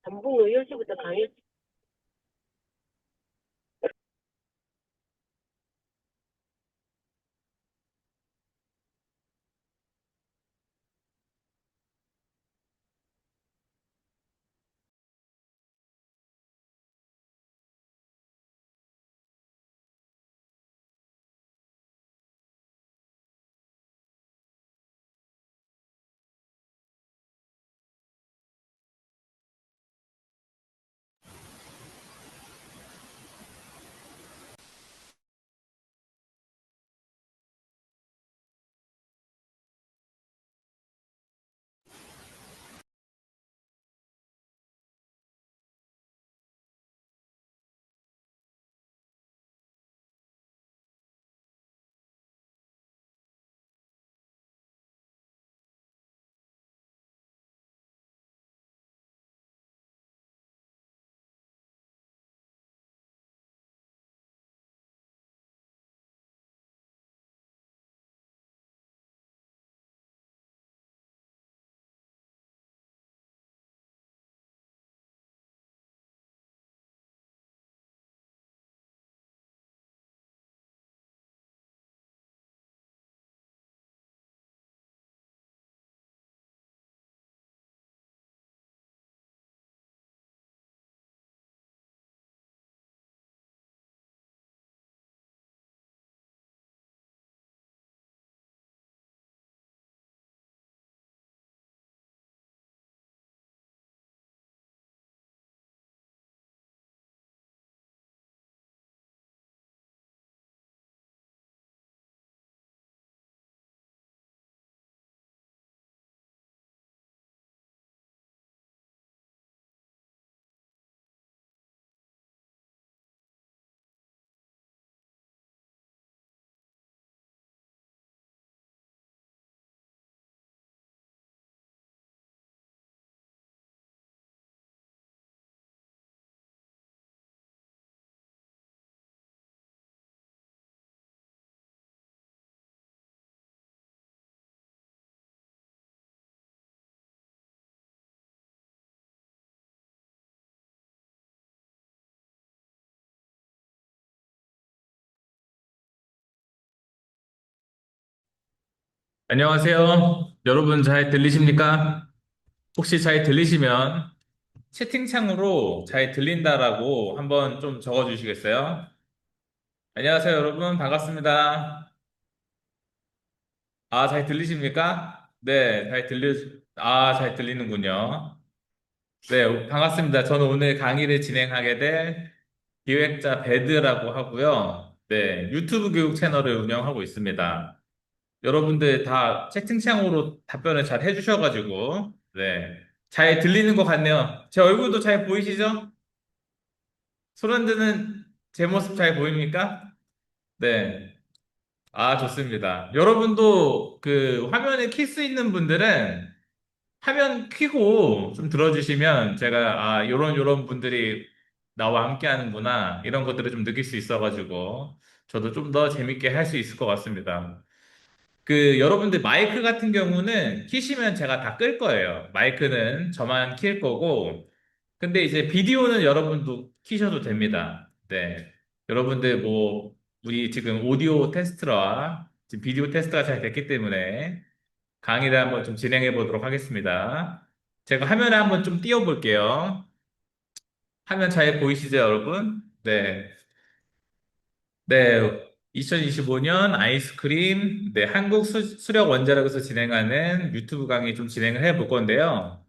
전북 10시부터 강의. 안녕하세요. 여러분 잘 들리십니까? 혹시 잘 들리시면 채팅창으로 잘 들린다라고 한번 좀 적어 주시겠어요? 안녕하세요, 여러분. 반갑습니다. 아, 잘 들리십니까? 네, 잘 들리는군요. 네, 반갑습니다. 저는 오늘 강의를 진행하게 될 기획자 배드라고 하고요. 네, 유튜브 교육 채널을 운영하고 있습니다. 여러분들 다 채팅창으로 답변을 잘 해주셔가지고, 네. 잘 들리는 것 같네요. 제 얼굴도 잘 보이시죠? 소란드는 제 모습 잘 보입니까? 네. 아, 좋습니다. 여러분도 그 화면에 킬 수 있는 분들은 화면 켜고 좀 들어주시면 제가, 아, 요런 분들이 나와 함께 하는구나. 이런 것들을 좀 느낄 수 있어가지고, 저도 좀 더 재밌게 할 수 있을 것 같습니다. 그 여러분들 마이크 같은 경우는 키시면 제가 다 끌 거예요. 마이크는 저만 킬 거고, 근데 이제 비디오는 여러분도 키셔도 됩니다. 네. 여러분들 뭐, 우리 지금 오디오 테스트와 지금 비디오 테스트가 잘 됐기 때문에 강의를 한번 좀 진행해 보도록 하겠습니다. 제가 화면에 한번 좀 띄워 볼게요. 화면 잘 보이시죠, 여러분? 네. 네, 2025년 아이스크림, 네, 한국 수력 원자력에서 진행하는 유튜브 강의 좀 진행을 해볼 건데요.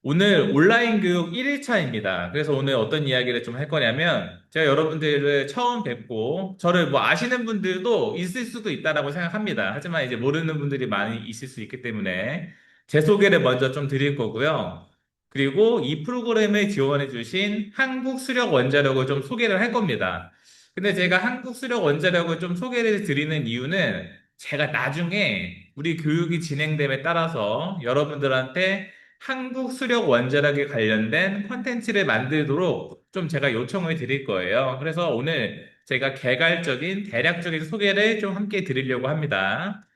오늘 온라인 교육 1일차입니다. 그래서 오늘 어떤 이야기를 좀 할 거냐면, 제가 여러분들을 처음 뵙고, 저를 뭐 아시는 분들도 있을 수도 있다라고 생각합니다. 하지만 이제 모르는 분들이 많이 있을 수 있기 때문에, 제 소개를 먼저 좀 드릴 거고요. 그리고 이 프로그램을 지원해주신 한국 수력 원자력을 좀 소개를 할 겁니다. 근데 제가 한국 수력 원자력을 좀 소개를 드리는 이유는 제가 나중에 우리 교육이 진행됨에 따라서 여러분들한테 한국 수력 원자력에 관련된 콘텐츠를 만들도록 좀 제가 요청을 드릴 거예요. 그래서 오늘 제가 개괄적인 대략적인 소개를 좀 함께 드리려고 합니다.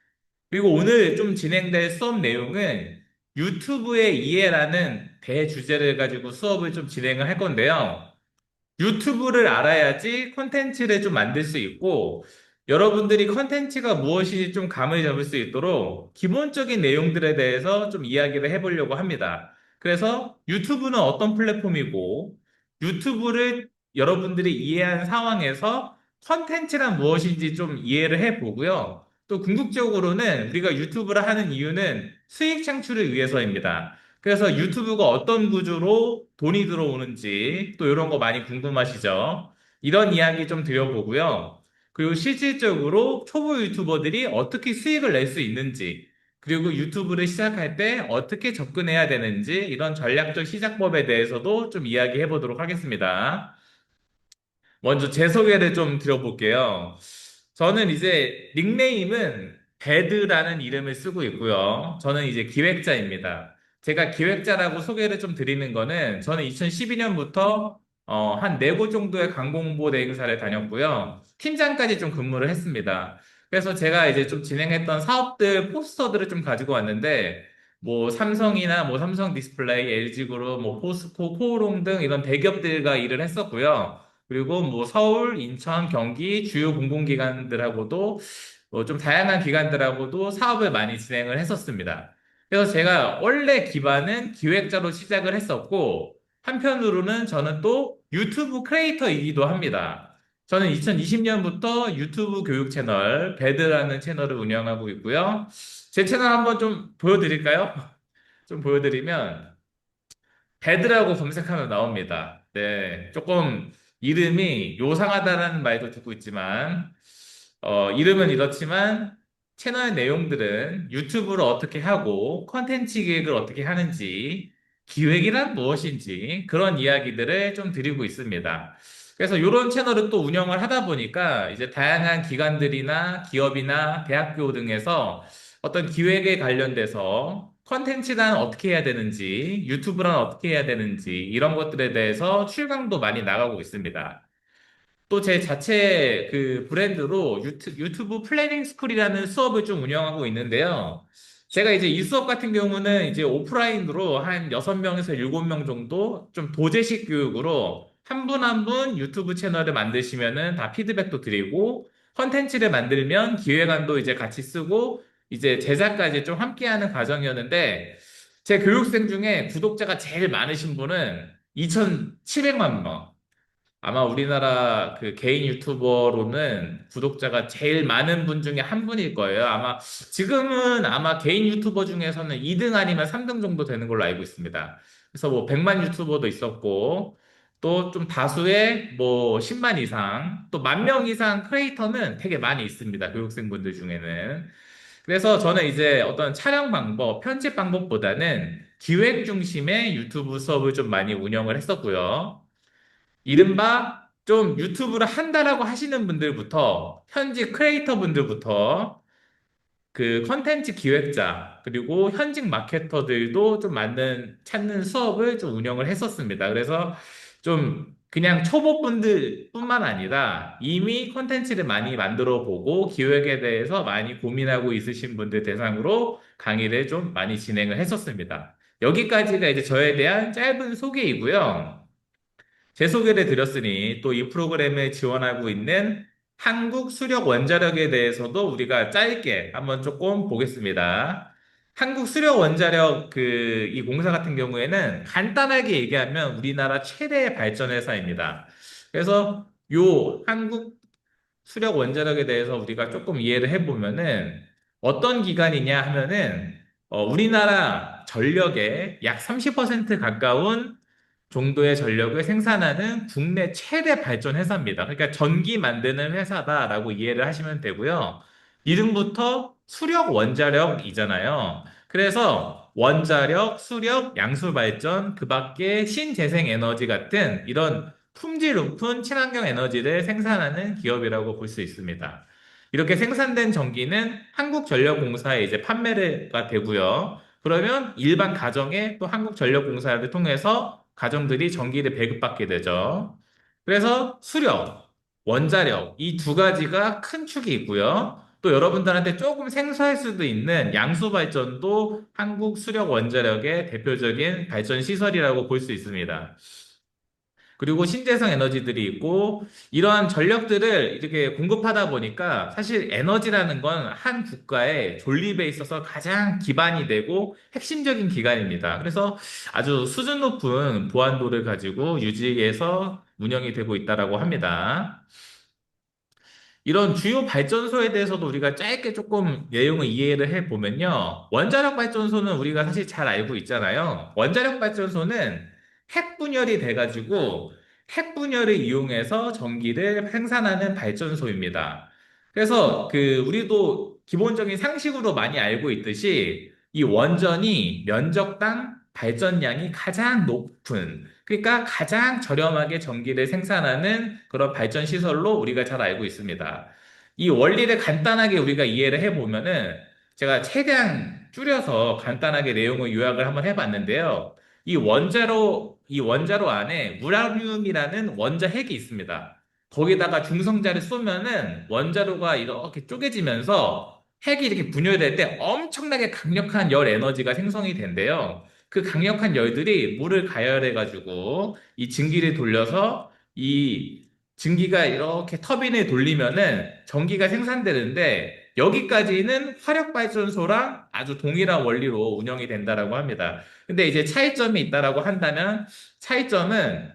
그리고 오늘 좀 진행될 수업 내용은 유튜브의 이해라는 대주제를 가지고 수업을 좀 진행을 할 건데요. 유튜브를 알아야지 콘텐츠를 좀 만들 수 있고, 여러분들이 콘텐츠가 무엇인지 좀 감을 잡을 수 있도록 기본적인 내용들에 대해서 좀 이야기를 해보려고 합니다. 그래서 유튜브는 어떤 플랫폼이고, 유튜브를 여러분들이 이해한 상황에서 콘텐츠란 무엇인지 좀 이해를 해보고요. 또 궁극적으로는 우리가 유튜브를 하는 이유는 수익 창출을 위해서입니다. 그래서 유튜브가 어떤 구조로 돈이 들어오는지 또 이런 거 많이 궁금하시죠? 이런 이야기 좀 드려보고요. 그리고 실질적으로 초보 유튜버들이 어떻게 수익을 낼 수 있는지, 그리고 유튜브를 시작할 때 어떻게 접근해야 되는지 이런 전략적 시작법에 대해서도 좀 이야기해 보도록 하겠습니다. 먼저 제 소개를 좀 드려볼게요. 저는 이제 닉네임은 배드라는 이름을 쓰고 있고요. 저는 이제 기획자입니다. 제가 기획자라고 소개를 좀 드리는 거는 저는 2012년부터 한 4곳 정도의 광고홍보 대행사를 다녔고요. 팀장까지 좀 근무를 했습니다. 그래서 제가 이제 좀 진행했던 사업들 포스터들을 좀 가지고 왔는데 뭐 삼성이나 뭐 삼성 디스플레이, LG그룹, 뭐 포스코, 코오롱 등 이런 대기업들과 일을 했었고요. 그리고 뭐 서울, 인천, 경기 주요 공공기관들하고도 좀 다양한 기관들하고도 사업을 많이 진행을 했었습니다. 그래서 제가 원래 기반은 기획자로 시작을 했었고 한편으로는 저는 또 유튜브 크리에이터이기도 합니다. 저는 2020년부터 유튜브 교육 채널 배드라는 채널을 운영하고 있고요. 제 채널 한번 좀 보여드릴까요? 좀 보여드리면 배드라고 검색하면 나옵니다. 네, 조금 이름이 요상하다라는 말도 듣고 있지만, 이름은 이렇지만 채널 내용들은 유튜브를 어떻게 하고 컨텐츠 기획을 어떻게 하는지, 기획이란 무엇인지 그런 이야기들을 좀 드리고 있습니다. 그래서 이런 채널을 또 운영을 하다 보니까 이제 다양한 기관들이나 기업이나 대학교 등에서 어떤 기획에 관련돼서 컨텐츠란 어떻게 해야 되는지, 유튜브란 어떻게 해야 되는지, 이런 것들에 대해서 출강도 많이 나가고 있습니다. 또 제 자체 그 브랜드로 유튜브 플래닝 스쿨이라는 수업을 좀 운영하고 있는데요. 제가 이제 이 수업 같은 경우는 이제 오프라인으로 한 6명에서 7명 정도 좀 도제식 교육으로 한 분 한 분 유튜브 채널을 만드시면은 다 피드백도 드리고 컨텐츠를 만들면 기획안도 이제 같이 쓰고 이제 제작까지 좀 함께하는 과정이었는데 제 교육생 중에 구독자가 제일 많으신 분은 2,700만 명. 아마 우리나라 그 개인 유튜버로는 구독자가 제일 많은 분 중에 한 분일 거예요. 아마 지금은 아마 개인 유튜버 중에서는 2등 아니면 3등 정도 되는 걸로 알고 있습니다. 그래서 뭐 100만 유튜버도 있었고 또 좀 다수의 뭐 10만 이상 또 1만 명 이상 크리에이터는 되게 많이 있습니다. 교육생분들 중에는. 그래서 저는 이제 어떤 촬영 방법, 편집 방법보다는 기획 중심의 유튜브 수업을 좀 많이 운영을 했었고요. 이른바 좀 유튜브를 한다라고 하시는 분들부터 현직 크리에이터 분들부터 그 컨텐츠 기획자 그리고 현직 마케터들도 좀 찾는 수업을 좀 운영을 했었습니다. 그래서 좀 그냥 초보분들뿐만 아니라 이미 컨텐츠를 많이 만들어 보고 기획에 대해서 많이 고민하고 있으신 분들 대상으로 강의를 좀 많이 진행을 했었습니다. 여기까지가 이제 저에 대한 짧은 소개이고요. 제 소개를 드렸으니 또 이 프로그램에 지원하고 있는 한국 수력 원자력에 대해서도 우리가 짧게 한번 조금 보겠습니다. 한국 수력 원자력 이 공사 같은 경우에는 간단하게 얘기하면 우리나라 최대 발전 회사입니다. 그래서 요 한국 수력 원자력에 대해서 우리가 조금 이해를 해보면은 어떤 기관이냐 하면은 우리나라 전력의 약 30% 가까운 정도의 전력을 생산하는 국내 최대 발전 회사입니다. 그러니까 전기 만드는 회사다라고 이해를 하시면 되고요. 이름부터 수력 원자력이잖아요. 그래서 원자력, 수력, 양수 발전, 그 밖에 신재생 에너지 같은 이런 품질 높은 친환경 에너지를 생산하는 기업이라고 볼 수 있습니다. 이렇게 생산된 전기는 한국전력공사에 이제 판매가 되고요. 그러면 일반 가정에 또 한국전력공사를 통해서 가정들이 전기를 배급받게 되죠. 그래서 수력, 원자력 이 두 가지가 큰 축이 있고요. 또 여러분들한테 조금 생소할 수도 있는 양수 발전도 한국 수력 원자력의 대표적인 발전 시설이라고 볼 수 있습니다. 그리고 신재생 에너지들이 있고 이러한 전력들을 이렇게 공급하다 보니까 사실 에너지라는 건 한 국가의 존립에 있어서 가장 기반이 되고 핵심적인 기관입니다. 그래서 아주 수준 높은 보안도를 가지고 유지해서 운영이 되고 있다라고 합니다. 이런 주요 발전소에 대해서도 우리가 짧게 조금 내용을 이해를 해보면요. 원자력 발전소는 우리가 사실 잘 알고 있잖아요. 원자력 발전소는 핵 분열이 돼가지고 핵 분열을 이용해서 전기를 생산하는 발전소입니다. 그래서 우리도 기본적인 상식으로 많이 알고 있듯이 이 원전이 면적당 발전량이 가장 높은 그러니까 가장 저렴하게 전기를 생산하는 그런 발전 시설로 우리가 잘 알고 있습니다. 이 원리를 간단하게 우리가 이해를 해보면은 제가 최대한 줄여서 간단하게 내용을 요약을 한번 해봤는데요. 이 원자로 안에 우라늄이라는 원자핵이 있습니다. 거기다가 중성자를 쏘면은 원자로가 이렇게 쪼개지면서 핵이 이렇게 분열될 때 엄청나게 강력한 열 에너지가 생성이 된대요. 그 강력한 열들이 물을 가열해가지고 이 증기를 돌려서 이 증기가 이렇게 터빈을 돌리면은 전기가 생산되는데 여기까지는 화력발전소랑 아주 동일한 원리로 운영이 된다라고 합니다. 근데 이제 차이점이 있다라고 한다면 차이점은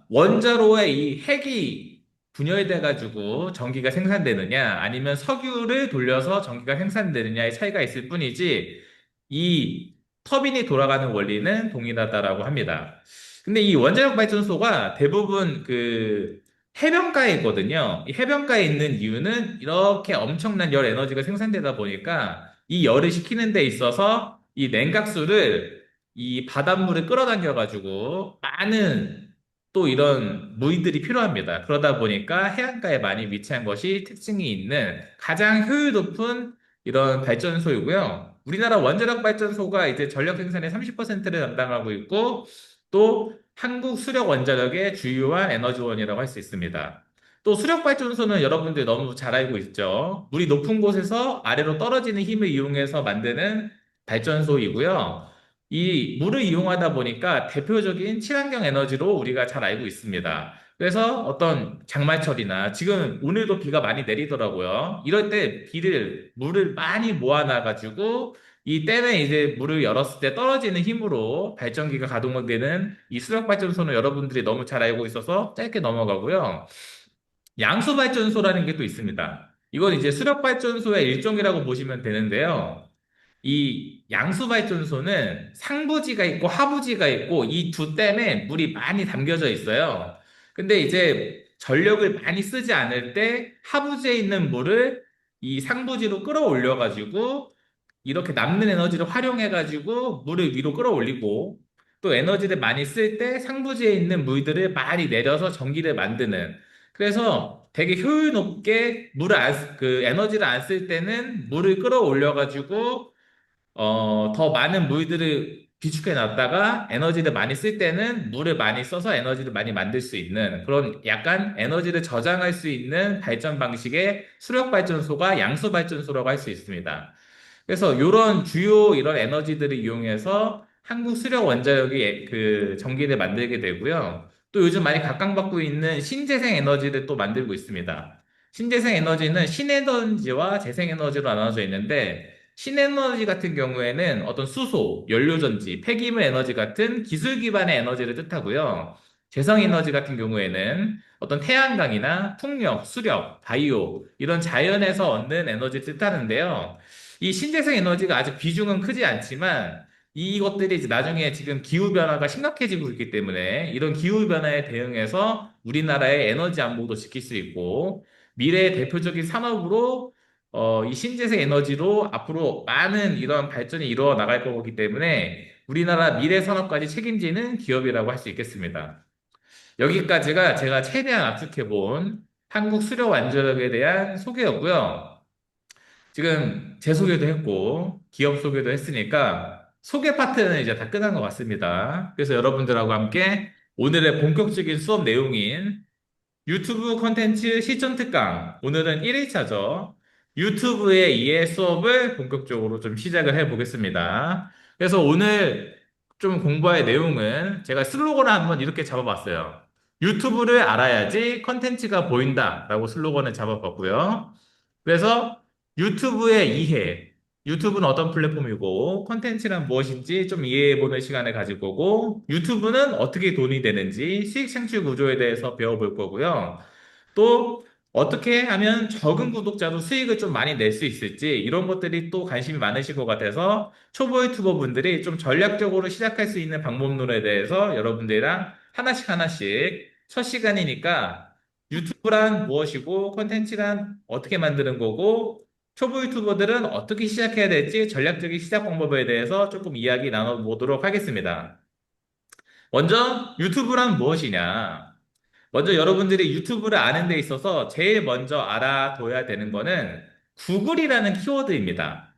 원자로의 이 핵이 분열돼가지고 전기가 생산되느냐, 아니면 석유를 돌려서 전기가 생산되느냐의 차이가 있을 뿐이지, 이 터빈이 돌아가는 원리는 동일하다라고 합니다. 근데 이 원자력 발전소가 대부분 해변가에 있거든요. 이 해변가에 있는 이유는 이렇게 엄청난 열 에너지가 생산되다 보니까 이 열을 식히는 데 있어서 이 냉각수를 이 바닷물을 끌어당겨가지고 많은 또 이런 무기들이 필요합니다. 그러다 보니까 해안가에 많이 위치한 것이 특징이 있는 가장 효율 높은 이런 발전소이고요. 우리나라 원자력 발전소가 이제 전력 생산의 30%를 담당하고 있고 또 한국 수력 원자력의 주요한 에너지원이라고 할 수 있습니다. 또 수력 발전소는 여러분들 너무 잘 알고 있죠. 물이 높은 곳에서 아래로 떨어지는 힘을 이용해서 만드는 발전소이고요. 이 물을 이용하다 보니까 대표적인 친환경 에너지로 우리가 잘 알고 있습니다. 그래서 어떤 장마철이나 지금 오늘도 비가 많이 내리더라고요. 이럴 때 물을 많이 모아놔가지고 이 댐에 이제 물을 열었을 때 떨어지는 힘으로 발전기가 가동되는 이 수력발전소는 여러분들이 너무 잘 알고 있어서 짧게 넘어가고요. 양수발전소라는 게 또 있습니다. 이건 이제 수력발전소의 일종이라고 보시면 되는데요. 이 양수발전소는 상부지가 있고 하부지가 있고 이 두 댐에 물이 많이 담겨져 있어요. 근데 이제 전력을 많이 쓰지 않을 때 하부지에 있는 물을 이 상부지로 끌어올려가지고 이렇게 남는 에너지를 활용해가지고 물을 위로 끌어올리고 또 에너지를 많이 쓸 때 상부지에 있는 물들을 많이 내려서 전기를 만드는 그래서 되게 효율 높게 에너지를 안 쓸 때는 물을 끌어올려가지고 더 많은 물들을 비축해 놨다가 에너지를 많이 쓸 때는 물을 많이 써서 에너지를 많이 만들 수 있는 그런 약간 에너지를 저장할 수 있는 발전 방식의 수력 발전소가 양수 발전소라고 할 수 있습니다. 그래서 이런 에너지들을 이용해서 한국 수력 원자력이 전기를 만들게 되고요. 또 요즘 많이 각광받고 있는 신재생 에너지를 또 만들고 있습니다. 신재생 에너지는 신에너지와 재생에너지로 나눠져 있는데 신에너지 같은 경우에는 어떤 수소, 연료전지, 폐기물 에너지 같은 기술 기반의 에너지를 뜻하고요. 재생에너지 같은 경우에는 어떤 태양광이나 풍력, 수력, 바이오 이런 자연에서 얻는 에너지를 뜻하는데요. 이 신재생 에너지가 아직 비중은 크지 않지만 이것들이 이제 나중에 지금 기후변화가 심각해지고 있기 때문에 이런 기후변화에 대응해서 우리나라의 에너지 안보도 지킬 수 있고 미래의 대표적인 산업으로 이 신재생 에너지로 앞으로 많은 이런 발전이 이루어 나갈 거기 때문에 우리나라 미래 산업까지 책임지는 기업이라고 할 수 있겠습니다. 여기까지가 제가 최대한 압축해 본 한국 수력 원자력에 대한 소개였고요. 지금 제 소개도 했고 기업 소개도 했으니까 소개 파트는 이제 다 끝난 것 같습니다. 그래서 여러분들하고 함께 오늘의 본격적인 수업 내용인 유튜브 콘텐츠 실전 특강. 오늘은 1일차죠. 유튜브에 의해 수업을 본격적으로 좀 시작을 해 보겠습니다. 그래서 오늘 좀 공부할 내용은 제가 슬로건을 한번 이렇게 잡아봤어요. 유튜브를 알아야지 콘텐츠가 보인다라고 슬로건을 잡아봤고요. 그래서 유튜브의 이해, 유튜브는 어떤 플랫폼이고 콘텐츠란 무엇인지 좀 이해해보는 시간을 가질 거고 유튜브는 어떻게 돈이 되는지 수익 창출 구조에 대해서 배워볼 거고요. 또 어떻게 하면 적은 구독자도 수익을 좀 많이 낼 수 있을지 이런 것들이 또 관심이 많으실 것 같아서 초보 유튜버 분들이 좀 전략적으로 시작할 수 있는 방법론에 대해서 여러분들이랑 하나씩 하나씩 첫 시간이니까 유튜브란 무엇이고 콘텐츠란 어떻게 만드는 거고 초보 유튜버들은 어떻게 시작해야 될지 전략적인 시작 방법에 대해서 조금 이야기 나눠보도록 하겠습니다. 먼저 유튜브란 무엇이냐? 먼저 여러분들이 유튜브를 아는 데 있어서 제일 먼저 알아둬야 되는 거는 구글이라는 키워드입니다.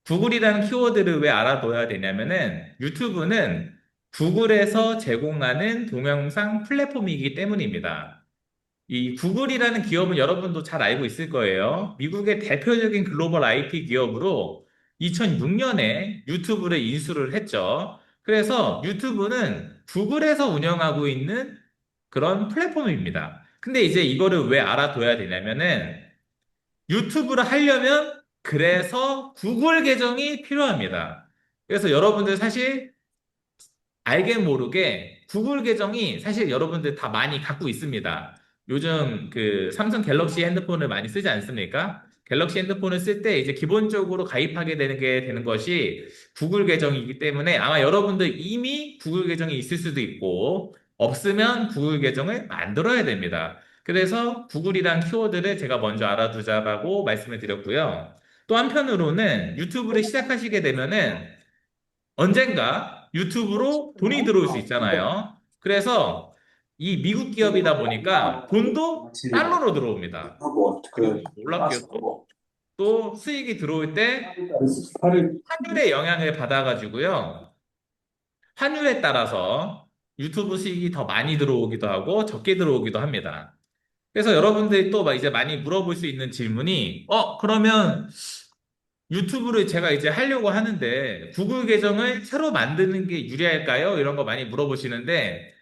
구글이라는 키워드를 왜 알아둬야 되냐면은 유튜브는 구글에서 제공하는 동영상 플랫폼이기 때문입니다. 이 구글이라는 기업은 여러분도 잘 알고 있을 거예요. 미국의 대표적인 글로벌 IT 기업으로 2006년에 유튜브를 인수를 했죠. 그래서 유튜브는 구글에서 운영하고 있는 그런 플랫폼입니다. 근데 이제 이거를 왜 알아둬야 되냐면은 유튜브를 하려면 그래서 구글 계정이 필요합니다. 그래서 여러분들 사실 알게 모르게 구글 계정이 사실 여러분들 다 많이 갖고 있습니다. 요즘 그 삼성 갤럭시 핸드폰을 많이 쓰지 않습니까? 갤럭시 핸드폰을 쓸 때 이제 기본적으로 가입하게 되는 것이 구글 계정이기 때문에 아마 여러분들 이미 구글 계정이 있을 수도 있고 없으면 구글 계정을 만들어야 됩니다. 그래서 구글이란 키워드를 제가 먼저 알아두자라고 말씀을 드렸고요. 또 한편으로는 유튜브를 시작하시게 되면은 언젠가 유튜브로 돈이 들어올 수 있잖아요. 그래서 이 미국 기업이다 보니까 돈도 달러로 들어옵니다. 그리고 놀랍게도 또 수익이 들어올 때 환율의 영향을 받아가지고요. 환율에 따라서 유튜브 수익이 더 많이 들어오기도 하고 적게 들어오기도 합니다. 그래서 여러분들이 또 막 이제 많이 물어볼 수 있는 질문이, 그러면 유튜브를 제가 이제 하려고 하는데 구글 계정을 새로 만드는 게 유리할까요? 이런 거 많이 물어보시는데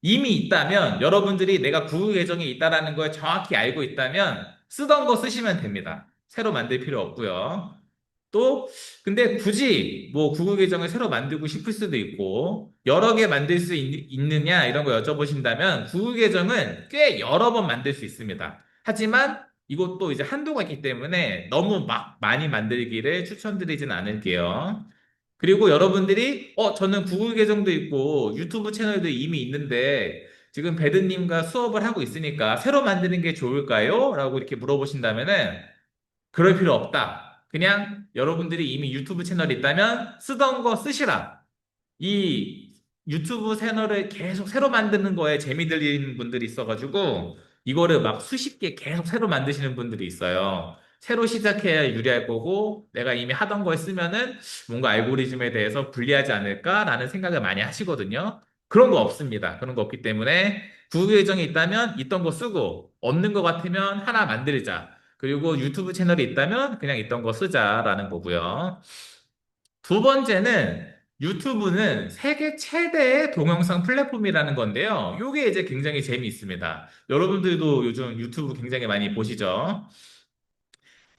이미 있다면 여러분들이 내가 구글 계정이 있다라는 걸 정확히 알고 있다면 쓰던 거 쓰시면 됩니다. 새로 만들 필요 없고요. 또 근데 굳이 뭐 구글 계정을 새로 만들고 싶을 수도 있고 여러 개 만들 수 있느냐 이런 거 여쭤보신다면 구글 계정은 꽤 여러 번 만들 수 있습니다. 하지만 이것도 이제 한도가 있기 때문에 너무 막 많이 만들기를 추천드리진 않을게요. 그리고 여러분들이 저는 구글 계정도 있고 유튜브 채널도 이미 있는데 지금 배드님과 수업을 하고 있으니까 새로 만드는 게 좋을까요? 라고 이렇게 물어보신다면은 그럴 필요 없다. 그냥 여러분들이 이미 유튜브 채널이 있다면 쓰던 거 쓰시라. 이 유튜브 채널을 계속 새로 만드는 거에 재미 들리는 분들이 있어가지고 이거를 막 수십 개 계속 새로 만드시는 분들이 있어요. 새로 시작해야 유리할 거고 내가 이미 하던 거에 쓰면은 뭔가 알고리즘에 대해서 불리하지 않을까라는 생각을 많이 하시거든요. 그런 거 없습니다. 그런 거 없기 때문에 구글 계정이 있다면 있던 거 쓰고 없는 거 같으면 하나 만들자. 그리고 유튜브 채널이 있다면 그냥 있던 거 쓰자라는 거고요. 두 번째는 유튜브는 세계 최대의 동영상 플랫폼이라는 건데요. 이게 이제 굉장히 재미있습니다. 여러분들도 요즘 유튜브 굉장히 많이 보시죠?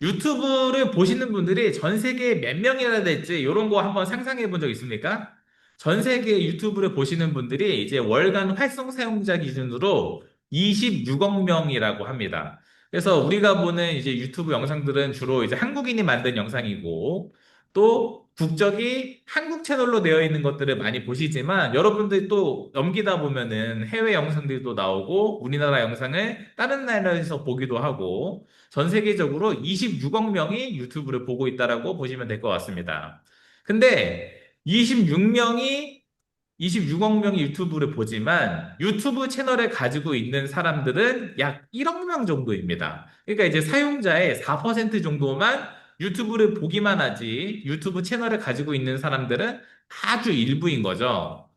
유튜브를 보시는 분들이 전 세계에 몇 명이나 될지 이런 거 한번 상상해 본 적 있습니까? 전 세계 유튜브를 보시는 분들이 이제 월간 활성 사용자 기준으로 26억 명이라고 합니다. 그래서 우리가 보는 이제 유튜브 영상들은 주로 이제 한국인이 만든 영상이고 또 국적이 한국 채널로 되어 있는 것들을 많이 보시지만 여러분들이 또 넘기다 보면은 해외 영상들도 나오고 우리나라 영상을 다른 나라에서 보기도 하고 전 세계적으로 26억 명이 유튜브를 보고 있다라고 보시면 될 것 같습니다. 근데 26명이 26억 명이 유튜브를 보지만 유튜브 채널을 가지고 있는 사람들은 약 1억 명 정도입니다. 그러니까 이제 사용자의 4% 정도만 유튜브를 보기만 하지 유튜브 채널을 가지고 있는 사람들은 아주 일부인 거죠.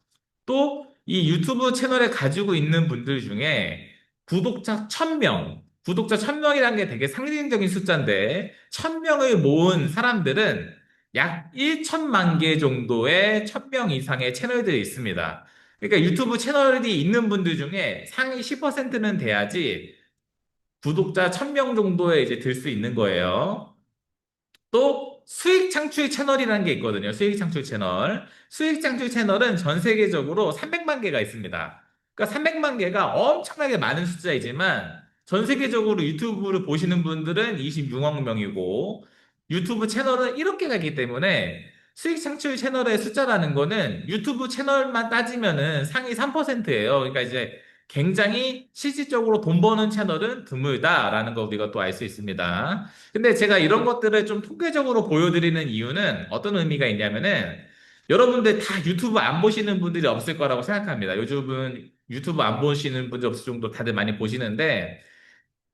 또 이 유튜브 채널을 가지고 있는 분들 중에 구독자 1000명. 구독자 1000명이라는 게 되게 상징적인 숫자인데, 1000명을 모은 사람들은 약 1천만 개 정도의 1000명 이상의 채널들이 있습니다. 그러니까 유튜브 채널이 있는 분들 중에 상위 10%는 돼야지 구독자 1000명 정도에 이제 들 수 있는 거예요. 또 수익 창출 채널이라는 게 있거든요. 수익 창출 채널. 수익 창출 채널은 전 세계적으로 300만 개가 있습니다. 그러니까 300만 개가 엄청나게 많은 숫자이지만 전 세계적으로 유튜브를 보시는 분들은 26억 명이고 유튜브 채널은 1억 개가 있기 때문에 수익 창출 채널의 숫자라는 거는 유튜브 채널만 따지면은 상위 3%예요. 그러니까 이제 굉장히 실질적으로 돈 버는 채널은 드물다라는 거 우리가 또 알 수 있습니다. 근데 제가 이런 것들을 좀 통계적으로 보여드리는 이유는 어떤 의미가 있냐면은 여러분들 다 유튜브 안 보시는 분들이 없을 거라고 생각합니다. 요즘은 유튜브 안 보시는 분들 없을 정도 다들 많이 보시는데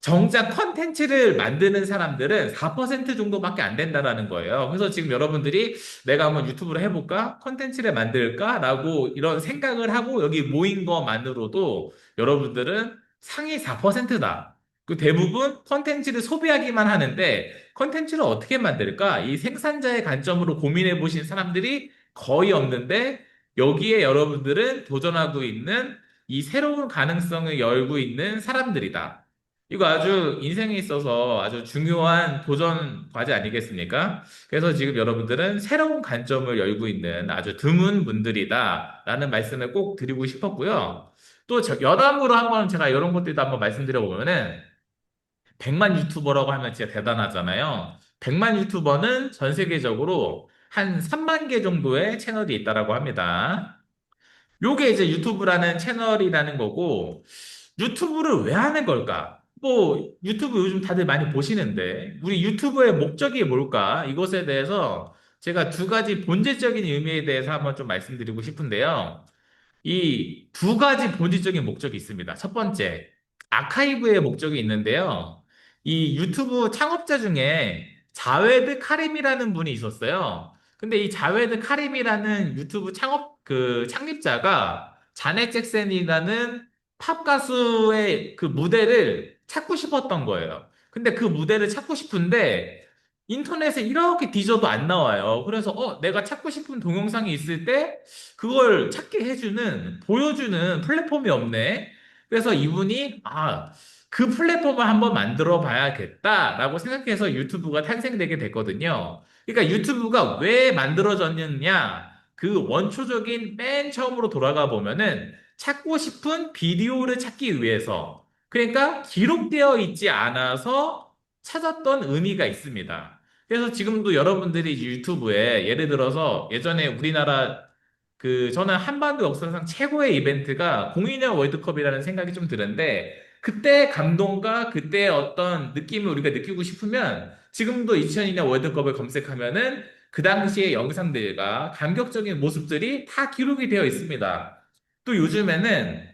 정작 컨텐츠를 만드는 사람들은 4% 정도밖에 안 된다라는 거예요. 그래서 지금 여러분들이 내가 한번 유튜브를 해볼까? 컨텐츠를 만들까? 라고 이런 생각을 하고 여기 모인 것만으로도 여러분들은 상위 4%다. 그 대부분 컨텐츠를 소비하기만 하는데 컨텐츠를 어떻게 만들까? 이 생산자의 관점으로 고민해 보신 사람들이 거의 없는데 여기에 여러분들은 도전하고 있는 이 새로운 가능성을 열고 있는 사람들이다. 이거 아주 인생에 있어서 아주 중요한 도전 과제 아니겠습니까? 그래서 지금 여러분들은 새로운 관점을 열고 있는 아주 드문 분들이다라는 말씀을 꼭 드리고 싶었고요. 또 여담으로 한번 제가 이런 것들도 한번 말씀드려 보면은 100만 유튜버라고 하면 진짜 대단하잖아요. 100만 유튜버는 전 세계적으로 한 3만 개 정도의 채널이 있다라고 합니다. 요게 이제 유튜브라는 채널이라는 거고, 유튜브를 왜 하는 걸까? 뭐, 유튜브 요즘 다들 많이 보시는데, 우리 유튜브의 목적이 뭘까? 이것에 대해서 제가 두 가지 본질적인 의미에 대해서 한번 좀 말씀드리고 싶은데요. 이 두 가지 본질적인 목적이 있습니다. 첫 번째, 아카이브의 목적이 있는데요. 이 유튜브 창업자 중에 자웨드 카림이라는 분이 있었어요. 근데 이 자웨드 카림이라는 유튜브 창립자가 자넷 잭슨이라는 팝 가수의 그 무대를 찾고 싶었던 거예요. 근데 그 무대를 찾고 싶은데 인터넷에 이렇게 뒤져도 안 나와요. 그래서 내가 찾고 싶은 동영상이 있을 때 그걸 찾게 해주는, 보여주는 플랫폼이 없네. 그래서 이분이, 그 플랫폼을 한번 만들어 봐야겠다라고 생각해서 유튜브가 탄생되게 됐거든요. 그러니까 유튜브가 왜 만들어졌느냐, 그 원초적인 맨 처음으로 돌아가 보면은 찾고 싶은 비디오를 찾기 위해서, 그러니까 기록되어 있지 않아서 찾았던 의미가 있습니다. 그래서 지금도 여러분들이 유튜브에 예를 들어서 예전에 우리나라 저는 한반도 역사상 최고의 이벤트가 02년 월드컵이라는 생각이 좀 드는데, 그때 감동과 그때의 어떤 느낌을 우리가 느끼고 싶으면, 지금도 2002년 월드컵을 검색하면은 그 당시의 영상들과 감격적인 모습들이 다 기록이 되어 있습니다. 또 요즘에는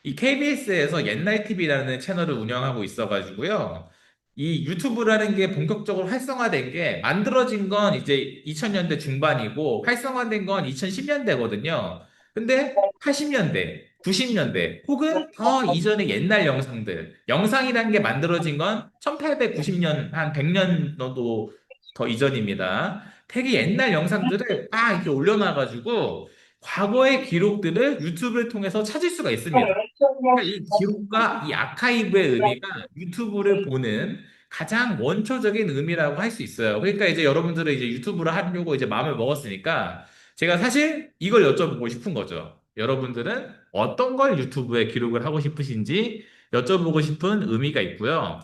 이 KBS에서 옛날 TV라는 채널을 운영하고 있어가지고요. 이 유튜브라는 게 본격적으로 활성화된 게 만들어진 건 이제 2000년대 중반이고 활성화된 건 2010년대거든요. 근데 80년대, 90년대 혹은 더 이전의 옛날 영상들, 영상이라는 게 만들어진 건 1890년, 한 100년 정도 더 이전입니다. 되게 옛날 영상들을 딱 이렇게 올려놔가지고 과거의 기록들을 유튜브를 통해서 찾을 수가 있습니다. 그러니까 이 기록과 이 아카이브의 의미가 유튜브를 보는 가장 원초적인 의미라고 할 수 있어요. 그러니까 이제 여러분들은 이제 유튜브를 하려고 이제 마음을 먹었으니까 제가 사실 이걸 여쭤보고 싶은 거죠. 여러분들은 어떤 걸 유튜브에 기록을 하고 싶으신지 여쭤보고 싶은 의미가 있고요.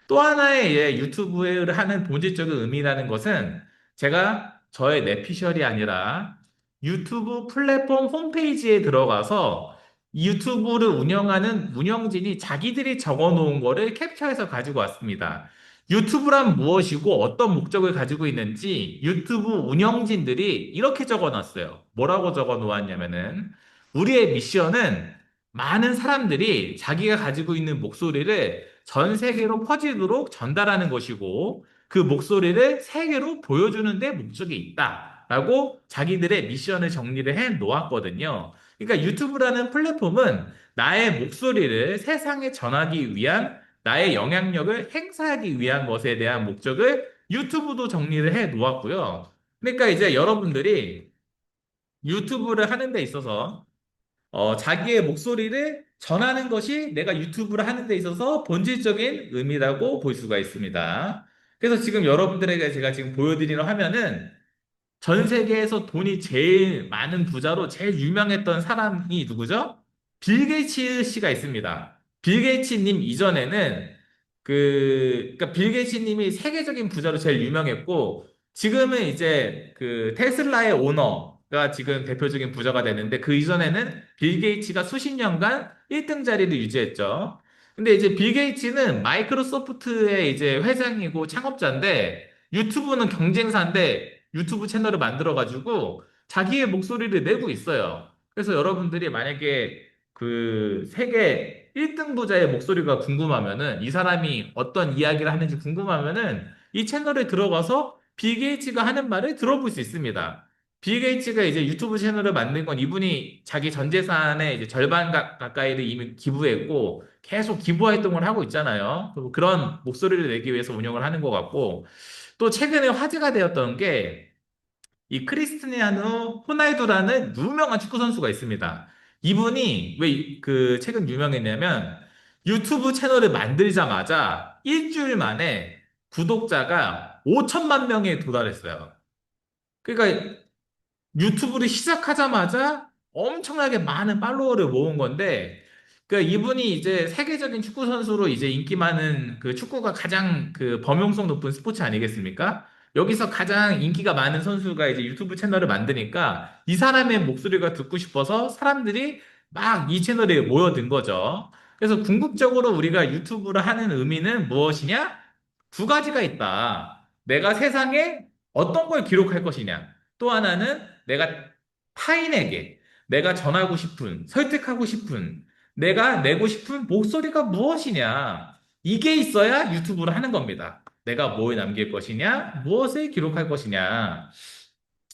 또 하나의 유튜브를 하는 본질적인 의미라는 것은 제가 저의 뇌피셜이 아니라 유튜브 플랫폼 홈페이지에 들어가서 유튜브를 운영하는 운영진이 자기들이 적어 놓은 거를 캡처해서 가지고 왔습니다. 유튜브란 무엇이고 어떤 목적을 가지고 있는지 유튜브 운영진들이 이렇게 적어 놨어요. 뭐라고 적어 놓았냐면은 우리의 미션은 많은 사람들이 자기가 가지고 있는 목소리를 전 세계로 퍼지도록 전달하는 것이고 그 목소리를 세계로 보여주는 데 목적이 있다라고 자기들의 미션을 정리를 해 놓았거든요. 그러니까 유튜브라는 플랫폼은 나의 목소리를 세상에 전하기 위한 나의 영향력을 행사하기 위한 것에 대한 목적을 유튜브도 정리를 해 놓았고요. 그러니까 이제 여러분들이 유튜브를 하는 데 있어서 자기의 목소리를 전하는 것이 내가 유튜브를 하는 데 있어서 본질적인 의미라고 볼 수가 있습니다. 그래서 지금 여러분들에게 제가 지금 보여드리는 화면은 전 세계에서 돈이 제일 많은 부자로 제일 유명했던 사람이 누구죠? 빌 게이츠 씨가 있습니다. 빌 게이츠 님 이전에는 그러니까 빌 게이츠 님이 세계적인 부자로 제일 유명했고, 지금은 이제 그 테슬라의 오너가 지금 대표적인 부자가 됐는데, 그 이전에는 빌 게이츠가 수십 년간 1등 자리를 유지했죠. 근데 이제 빌 게이츠는 마이크로소프트의 이제 회장이고 창업자인데, 유튜브는 경쟁사인데 유튜브 채널을 만들어가지고 자기의 목소리를 내고 있어요. 그래서 여러분들이 만약에 그 세계 1등 부자의 목소리가 궁금하면은, 이 사람이 어떤 이야기를 하는지 궁금하면은 이 채널에 들어가서 빌 게이츠가 하는 말을 들어볼 수 있습니다. 빌 게이츠가 이제 유튜브 채널을 만든 건 이분이 자기 전 재산의 이제 절반 가까이를 이미 기부했고 계속 기부 활동을 하고 있잖아요. 그런 목소리를 내기 위해서 운영을 하는 것 같고, 또 최근에 화제가 되었던 게 이 크리스티아누 호날두라는 유명한 축구 선수가 있습니다. 이분이 왜 그 최근 유명했냐면, 유튜브 채널을 만들자마자 일주일 만에 구독자가 5천만 명에 도달했어요. 그러니까 유튜브를 시작하자마자 엄청나게 많은 팔로워를 모은 건데, 그 이분이 이제 세계적인 축구 선수로 이제 인기 많은, 그 축구가 가장 그 범용성 높은 스포츠 아니겠습니까? 여기서 가장 인기가 많은 선수가 이제 유튜브 채널을 만드니까 이 사람의 목소리가 듣고 싶어서 사람들이 막 이 채널에 모여든 거죠. 그래서 궁극적으로 우리가 유튜브를 하는 의미는 무엇이냐? 두 가지가 있다. 내가 세상에 어떤 걸 기록할 것이냐. 또 하나는 내가 타인에게 내가 전하고 싶은, 설득하고 싶은, 내가 내고 싶은 목소리가 무엇이냐. 이게 있어야 유튜브를 하는 겁니다. 내가 뭘 남길 것이냐, 무엇을 기록할 것이냐.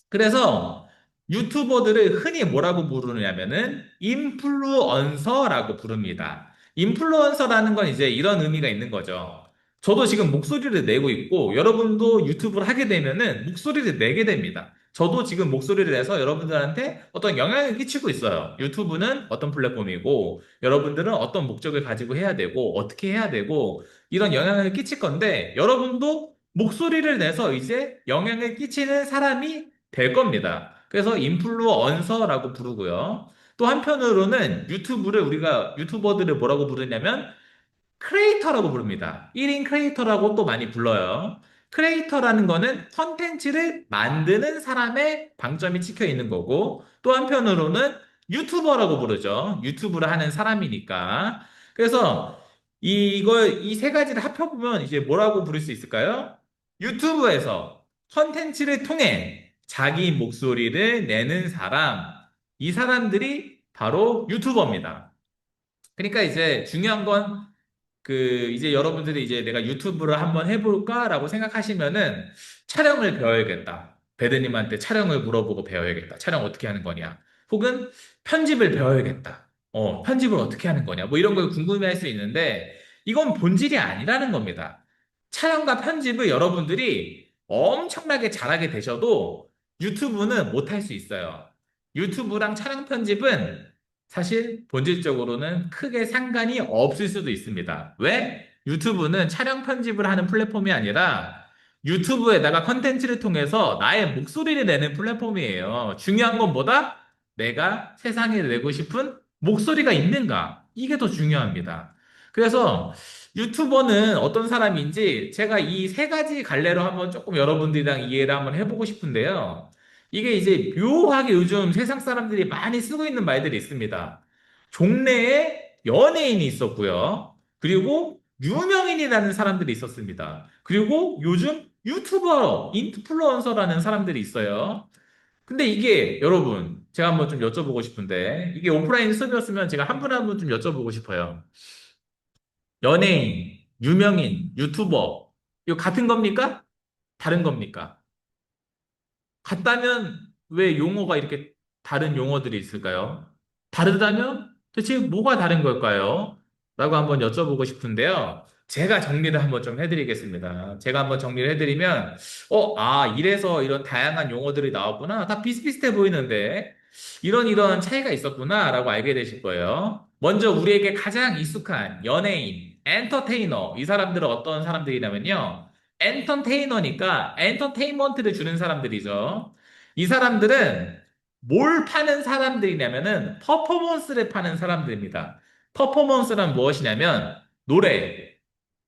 그래서 유튜버들을 흔히 뭐라고 부르냐면은 인플루언서라고 부릅니다. 인플루언서라는 건 이제 이런 의미가 있는 거죠. 저도 지금 목소리를 내고 있고 여러분도 유튜브를 하게 되면은 목소리를 내게 됩니다. 저도 지금 목소리를 내서 여러분들한테 어떤 영향을 끼치고 있어요. 유튜브는 어떤 플랫폼이고 여러분들은 어떤 목적을 가지고 해야 되고 어떻게 해야 되고 이런 영향을 끼칠 건데, 여러분도 목소리를 내서 이제 영향을 끼치는 사람이 될 겁니다. 그래서 인플루언서라고 부르고요. 또 한편으로는 유튜브를 우리가 유튜버들을 뭐라고 부르냐면 크리에이터라고 부릅니다. 1인 크리에이터라고 또 많이 불러요. 크리에이터라는 거는 컨텐츠를 만드는 사람의 방점이 찍혀 있는 거고, 또 한편으로는 유튜버라고 부르죠. 유튜브를 하는 사람이니까. 그래서 이 세 가지를 합해보면 이제 뭐라고 부를 수 있을까요? 유튜브에서 컨텐츠를 통해 자기 목소리를 내는 사람, 이 사람들이 바로 유튜버입니다. 그러니까 이제 중요한 건 이제 여러분들이 이제 내가 유튜브를 한번 해볼까라고 생각하시면은 촬영을 배워야겠다. 배드님한테 촬영을 물어보고 배워야겠다. 촬영 어떻게 하는 거냐. 혹은 편집을 배워야겠다. 편집을 어떻게 하는 거냐. 뭐 이런 걸 궁금해할 수 있는데 이건 본질이 아니라는 겁니다. 촬영과 편집을 여러분들이 엄청나게 잘하게 되셔도 유튜브는 못할 수 있어요. 유튜브랑 촬영 편집은 사실 본질적으로는 크게 상관이 없을 수도 있습니다. 왜? 유튜브는 촬영 편집을 하는 플랫폼이 아니라 유튜브에다가 컨텐츠를 통해서 나의 목소리를 내는 플랫폼이에요. 중요한 건 뭐다? 내가 세상에 내고 싶은 목소리가 있는가? 이게 더 중요합니다. 그래서 유튜버는 어떤 사람인지 제가 이 세 가지 갈래로 한번 조금 여러분들이랑 이해를 한번 해보고 싶은데요. 이게 이제 묘하게 요즘 세상 사람들이 많이 쓰고 있는 말들이 있습니다. 종래에 연예인이 있었고요. 그리고 유명인이라는 사람들이 있었습니다. 그리고 요즘 유튜버, 인플루언서라는 사람들이 있어요. 근데 이게 여러분, 제가 한번 좀 여쭤보고 싶은데, 이게 오프라인 수업이었으면 제가 한 분 한 분 좀 여쭤보고 싶어요. 연예인, 유명인, 유튜버, 이거 같은 겁니까? 다른 겁니까? 같다면 왜 용어가 이렇게 다른 용어들이 있을까요? 다르다면 대체 뭐가 다른 걸까요? 라고 한번 여쭤보고 싶은데요. 제가 정리를 한번 좀 해드리겠습니다. 제가 한번 정리를 해드리면, 이래서 이런 다양한 용어들이 나왔구나. 다 비슷비슷해 보이는데, 이런 차이가 있었구나. 라고 알게 되실 거예요. 먼저 우리에게 가장 익숙한 연예인, 엔터테이너. 이 사람들은 어떤 사람들이냐면요. 엔터테이너니까 엔터테인먼트를 주는 사람들이죠. 이 사람들은 뭘 파는 사람들이냐면은 퍼포먼스를 파는 사람들입니다. 퍼포먼스란 무엇이냐면 노래,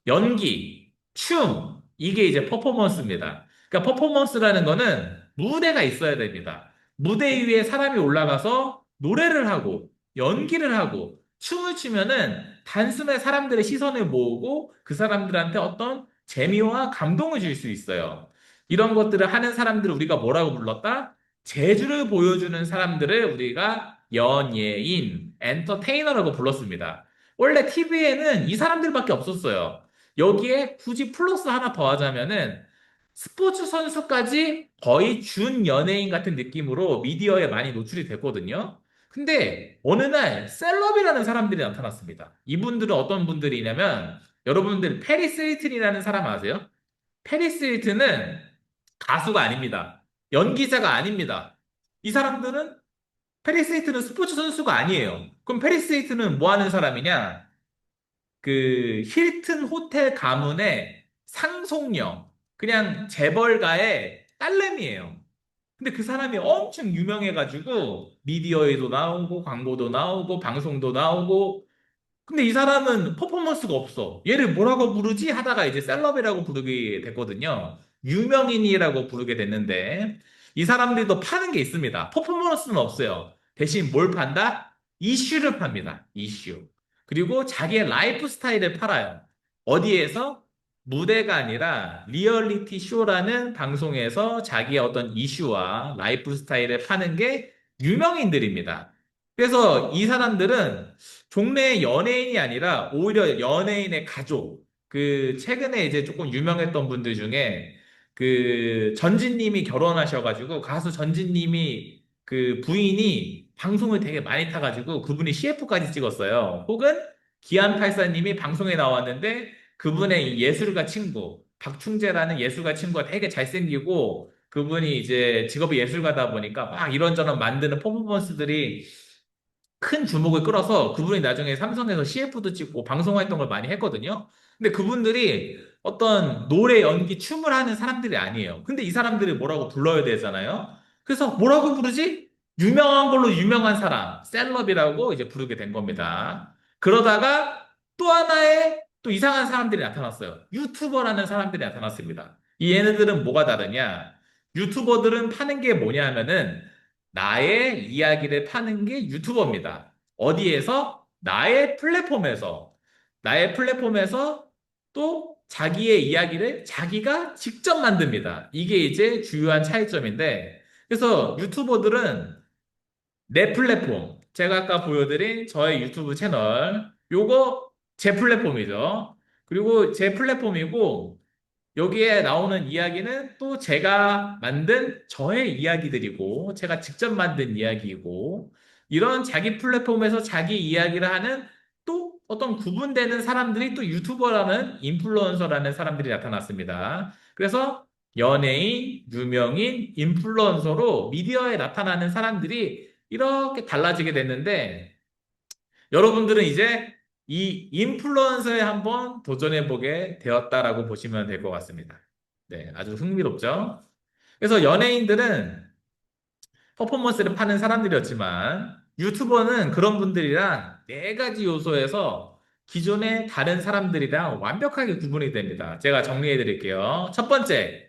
연기, 춤, 이게 이제 퍼포먼스입니다. 그러니까 퍼포먼스라는 거는 무대가 있어야 됩니다. 무대 위에 사람이 올라가서 노래를 하고, 연기를 하고, 춤을 추면은 단숨에 사람들의 시선을 모으고 그 사람들한테 어떤 재미와 감동을 줄 수 있어요. 이런 것들을 하는 사람들을 우리가 뭐라고 불렀다? 재주를 보여주는 사람들을 우리가 연예인, 엔터테이너라고 불렀습니다. 원래 TV에는 이 사람들밖에 없었어요. 여기에 굳이 플러스 하나 더 하자면은 스포츠 선수까지 거의 준 연예인 같은 느낌으로 미디어에 많이 노출이 됐거든요. 근데 어느 날 셀럽이라는 사람들이 나타났습니다. 이분들은 어떤 분들이냐면 여러분들 페리스 힐튼이라는 사람 아세요? 페리스 힐튼은 가수가 아닙니다. 연기자가 아닙니다. 이 사람들은 페리스 힐튼은 스포츠 선수가 아니에요. 그럼 페리스 힐튼은 뭐 하는 사람이냐? 그 힐튼 호텔 가문의 상속녀, 그냥 재벌가의 딸내미예요. 근데 그 사람이 엄청 유명해가지고 미디어에도 나오고 광고도 나오고 방송도 나오고 근데 이 사람은 퍼포먼스가 없어. 얘를 뭐라고 부르지? 하다가 이제 셀럽이라고 부르게 됐거든요. 유명인이라고 부르게 됐는데, 이 사람들도 파는 게 있습니다. 퍼포먼스는 없어요. 대신 뭘 판다? 이슈를 팝니다. 이슈. 그리고 자기의 라이프 스타일을 팔아요. 어디에서? 무대가 아니라 리얼리티 쇼라는 방송에서 자기의 어떤 이슈와 라이프 스타일을 파는 게 유명인들입니다. 그래서 이 사람들은 종래 연예인이 아니라 오히려 연예인의 가족. 그 최근에 이제 조금 유명했던 분들 중에 그 전진님이 결혼하셔가지고 가수 전진님이 그 부인이 방송을 되게 많이 타가지고 그분이 CF까지 찍었어요. 혹은 기안84님이 방송에 나왔는데 그분의 이 예술가 친구 박충재라는 예술가 친구가 되게 잘생기고 그분이 이제 직업이 예술가다 보니까 막 이런저런 만드는 퍼포먼스들이 큰 주목을 끌어서 그분이 나중에 삼성에서 CF도 찍고 방송 활동을 많이 했거든요. 근데 그분들이 어떤 노래, 연기, 춤을 하는 사람들이 아니에요. 근데 이 사람들이 뭐라고 불러야 되잖아요. 그래서 뭐라고 부르지? 유명한 걸로 유명한 사람, 셀럽이라고 이제 부르게 된 겁니다. 그러다가 또 하나의 또 이상한 사람들이 나타났어요. 유튜버라는 사람들이 나타났습니다. 이 얘네들은 뭐가 다르냐? 유튜버들은 파는 게 뭐냐 하면은 나의 이야기를 파는 게 유튜버입니다. 어디에서? 나의 플랫폼에서 또 자기의 이야기를 자기가 직접 만듭니다. 이게 이제 주요한 차이점인데, 그래서 유튜버들은 내 플랫폼, 제가 아까 보여드린 저의 유튜브 채널, 요거 제 플랫폼이죠. 그리고 제 플랫폼이고, 여기에 나오는 이야기는 또 제가 만든 저의 이야기들이고, 제가 직접 만든 이야기이고, 이런 자기 플랫폼에서 자기 이야기를 하는 또 어떤 구분되는 사람들이 또 유튜버라는 인플루언서라는 사람들이 나타났습니다. 그래서 연예인, 유명인, 인플루언서로 미디어에 나타나는 사람들이 이렇게 달라지게 됐는데, 여러분들은 이제 이 인플루언서에 한번 도전해보게 되었다라고 보시면 될 것 같습니다. 네, 아주 흥미롭죠? 그래서 연예인들은 퍼포먼스를 파는 사람들이었지만 유튜버는 그런 분들이랑 네 가지 요소에서 기존의 다른 사람들이랑 완벽하게 구분이 됩니다. 제가 정리해 드릴게요. 첫 번째,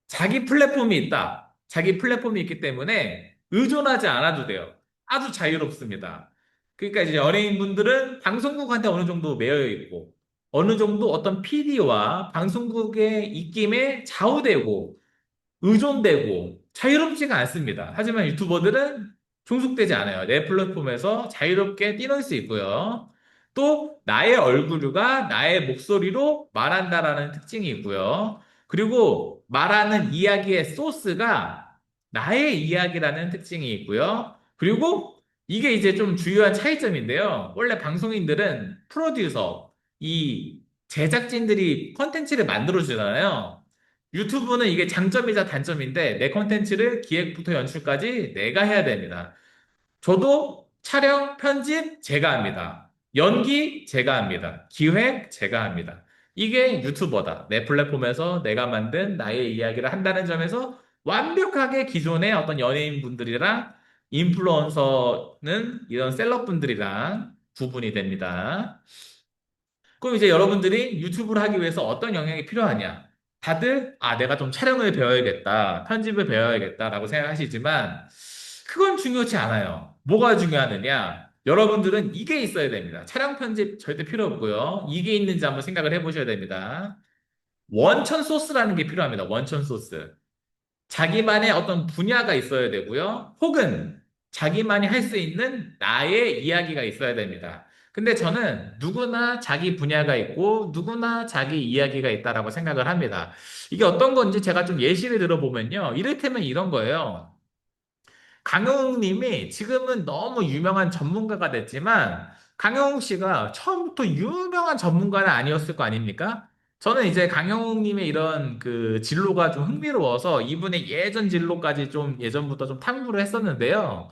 자기 플랫폼이 있다. 자기 플랫폼이 있기 때문에 의존하지 않아도 돼요. 아주 자유롭습니다. 그러니까 이제 연예인분들은 방송국한테 어느 정도 매여 있고, 어느 정도 어떤 PD와 방송국의 입김에 좌우되고, 의존되고, 자유롭지가 않습니다. 하지만 유튜버들은 종속되지 않아요. 내 플랫폼에서 자유롭게 뛰놀 수 있고요. 또, 나의 얼굴과 나의 목소리로 말한다라는 특징이 있고요. 그리고 말하는 이야기의 소스가 나의 이야기라는 특징이 있고요. 그리고 이게 이제 좀 주요한 차이점인데요. 원래 방송인들은 프로듀서, 이 제작진들이 컨텐츠를 만들어주잖아요. 유튜브는 이게 장점이자 단점인데 내 컨텐츠를 기획부터 연출까지 내가 해야 됩니다. 저도 촬영, 편집 제가 합니다. 연기 제가 합니다. 기획 제가 합니다. 이게 유튜버다. 내 플랫폼에서 내가 만든 나의 이야기를 한다는 점에서 완벽하게 기존의 어떤 연예인분들이랑 인플루언서는 이런 셀럽분들이랑 구분이 됩니다. 그럼 이제 여러분들이 유튜브를 하기 위해서 어떤 영향이 필요하냐? 다들, 내가 좀 촬영을 배워야겠다, 편집을 배워야겠다라고 생각하시지만, 그건 중요치 않아요. 뭐가 중요하느냐? 여러분들은 이게 있어야 됩니다. 촬영 편집 절대 필요 없고요. 이게 있는지 한번 생각을 해보셔야 됩니다. 원천 소스라는 게 필요합니다. 원천 소스. 자기만의 어떤 분야가 있어야 되고요. 혹은 자기만이 할 수 있는 나의 이야기가 있어야 됩니다. 근데 저는 누구나 자기 분야가 있고 누구나 자기 이야기가 있다라고 생각을 합니다. 이게 어떤 건지 제가 좀 예시를 들어보면요. 이를테면 이런 거예요. 강영욱 님이 지금은 너무 유명한 전문가가 됐지만 강영욱 씨가 처음부터 유명한 전문가는 아니었을 거 아닙니까? 저는 이제 강영욱 님의 이런 그 진로가 좀 흥미로워서 이분의 예전 진로까지 좀 예전부터 좀 탐구를 했었는데요.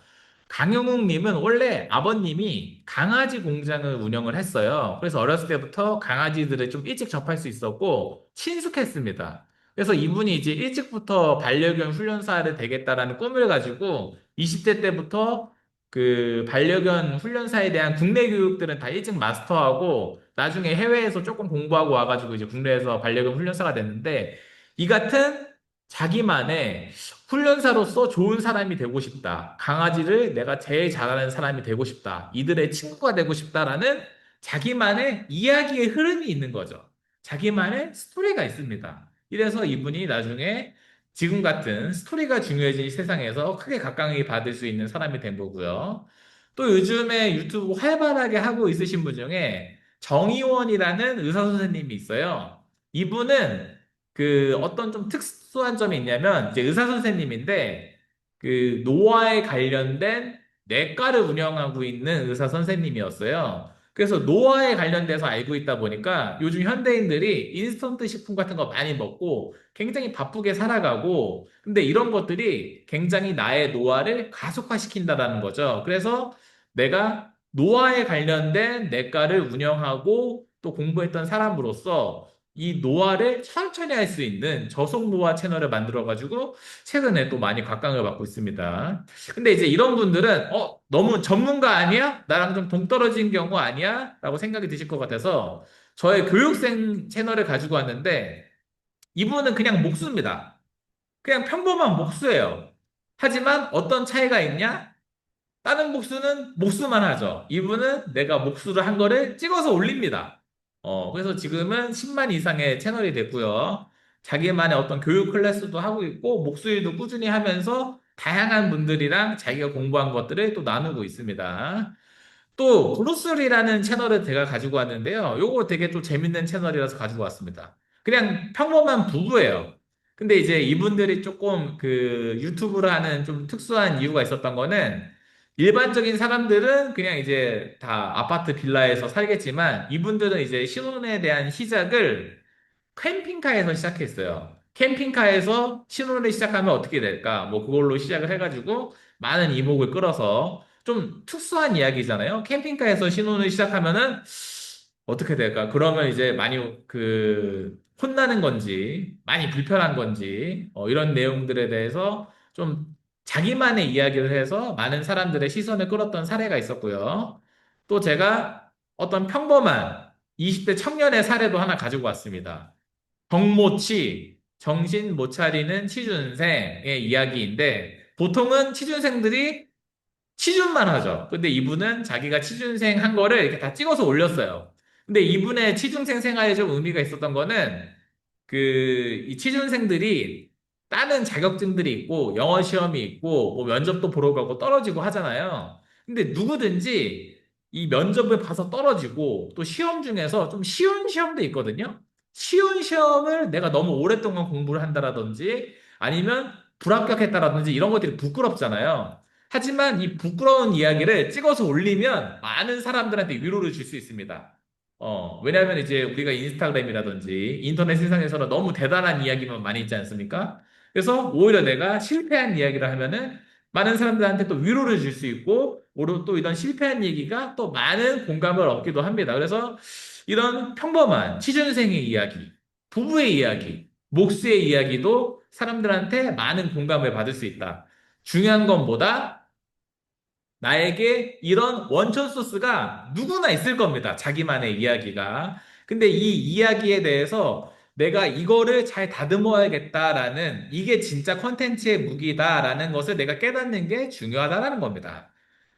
강영욱 님은 원래 아버님이 강아지 공장을 운영을 했어요. 그래서 어렸을 때부터 강아지들을 좀 일찍 접할 수 있었고 친숙했습니다. 그래서 이분이 이제 일찍부터 반려견 훈련사를 되겠다라는 꿈을 가지고 20대 때부터 그 반려견 훈련사에 대한 국내 교육들은 다 일찍 마스터하고 나중에 해외에서 조금 공부하고 와가지고 이제 국내에서 반려견 훈련사가 됐는데 이 같은 자기만의 훈련사로서 좋은 사람이 되고 싶다. 강아지를 내가 제일 잘하는 사람이 되고 싶다. 이들의 친구가 되고 싶다라는 자기만의 이야기의 흐름이 있는 거죠. 자기만의 스토리가 있습니다. 이래서 이분이 나중에 지금 같은 스토리가 중요해진 이 세상에서 크게 각광을 받을 수 있는 사람이 된 거고요. 또 요즘에 유튜브 활발하게 하고 있으신 분 중에 정의원이라는 의사 선생님이 있어요. 이분은 그 어떤 좀 특수한 점이 있냐면 이제 의사 선생님인데 그 노화에 관련된 내과를 운영하고 있는 의사 선생님이었어요. 그래서 노화에 관련돼서 알고 있다 보니까 요즘 현대인들이 인스턴트 식품 같은 거 많이 먹고 굉장히 바쁘게 살아가고 근데 이런 것들이 굉장히 나의 노화를 가속화시킨다라는 거죠. 그래서 내가 노화에 관련된 내과를 운영하고 또 공부했던 사람으로서 이 노화를 천천히 할 수 있는 저속 노화 채널을 만들어가지고 최근에 또 많이 각광을 받고 있습니다. 근데 이제 이런 분들은 너무 전문가 아니야? 나랑 좀 동떨어진 경우 아니야? 라고 생각이 드실 것 같아서 저의 교육생 채널을 가지고 왔는데 이분은 그냥 목수입니다. 그냥 평범한 목수예요. 하지만 어떤 차이가 있냐? 다른 목수는 목수만 하죠. 이분은 내가 목수를 한 거를 찍어서 올립니다. 그래서 지금은 10만 이상의 채널이 됐고요. 자기만의 어떤 교육 클래스도 하고 있고, 목수일도 꾸준히 하면서 다양한 분들이랑 자기가 공부한 것들을 또 나누고 있습니다. 또 브루스리라는 채널을 제가 가지고 왔는데요. 요거 되게 또 재밌는 채널이라서 가지고 왔습니다. 그냥 평범한 부부예요. 근데 이제 이분들이 조금 그 유튜브를 하는 좀 특수한 이유가 있었던 거는 일반적인 사람들은 그냥 이제 다 아파트 빌라에서 살겠지만 이분들은 이제 신혼에 대한 시작을 캠핑카에서 시작했어요. 캠핑카에서 신혼을 시작하면 어떻게 될까? 뭐 그걸로 시작을 해가지고 많은 이목을 끌어서 좀 특수한 이야기잖아요. 캠핑카에서 신혼을 시작하면은 어떻게 될까? 그러면 이제 많이 그 혼나는 건지, 많이 불편한 건지, 이런 내용들에 대해서 좀 자기만의 이야기를 해서 많은 사람들의 시선을 끌었던 사례가 있었고요. 또 제가 어떤 평범한 20대 청년의 사례도 하나 가지고 왔습니다. 정모치, 정신 못 차리는 취준생의 이야기인데, 보통은 취준생들이 취준만 하죠. 근데 이분은 자기가 취준생 한 거를 이렇게 다 찍어서 올렸어요. 근데 이분의 취준생 생활에 좀 의미가 있었던 거는 그, 이 취준생들이 따는 자격증들이 있고, 영어 시험이 있고, 뭐 면접도 보러 가고 떨어지고 하잖아요. 근데 누구든지 이 면접을 봐서 떨어지고, 또 시험 중에서 좀 쉬운 시험도 있거든요. 쉬운 시험을 내가 너무 오랫동안 공부를 한다라든지, 아니면 불합격했다라든지 이런 것들이 부끄럽잖아요. 하지만 이 부끄러운 이야기를 찍어서 올리면 많은 사람들한테 위로를 줄 수 있습니다. 왜냐하면 이제 우리가 인스타그램이라든지 인터넷 세상에서는 너무 대단한 이야기만 많이 있지 않습니까? 그래서 오히려 내가 실패한 이야기를 하면은 많은 사람들한테 또 위로를 줄 수 있고, 오히려 또 이런 실패한 얘기가 또 많은 공감을 얻기도 합니다. 그래서 이런 평범한 취준생의 이야기, 부부의 이야기, 목수의 이야기도 사람들한테 많은 공감을 받을 수 있다. 중요한 건 뭐다? 나에게 이런 원천 소스가 누구나 있을 겁니다. 자기만의 이야기가. 근데 이 이야기에 대해서 내가 이거를 잘 다듬어야겠다라는, 이게 진짜 컨텐츠의 무기다라는 것을 내가 깨닫는 게 중요하다라는 겁니다.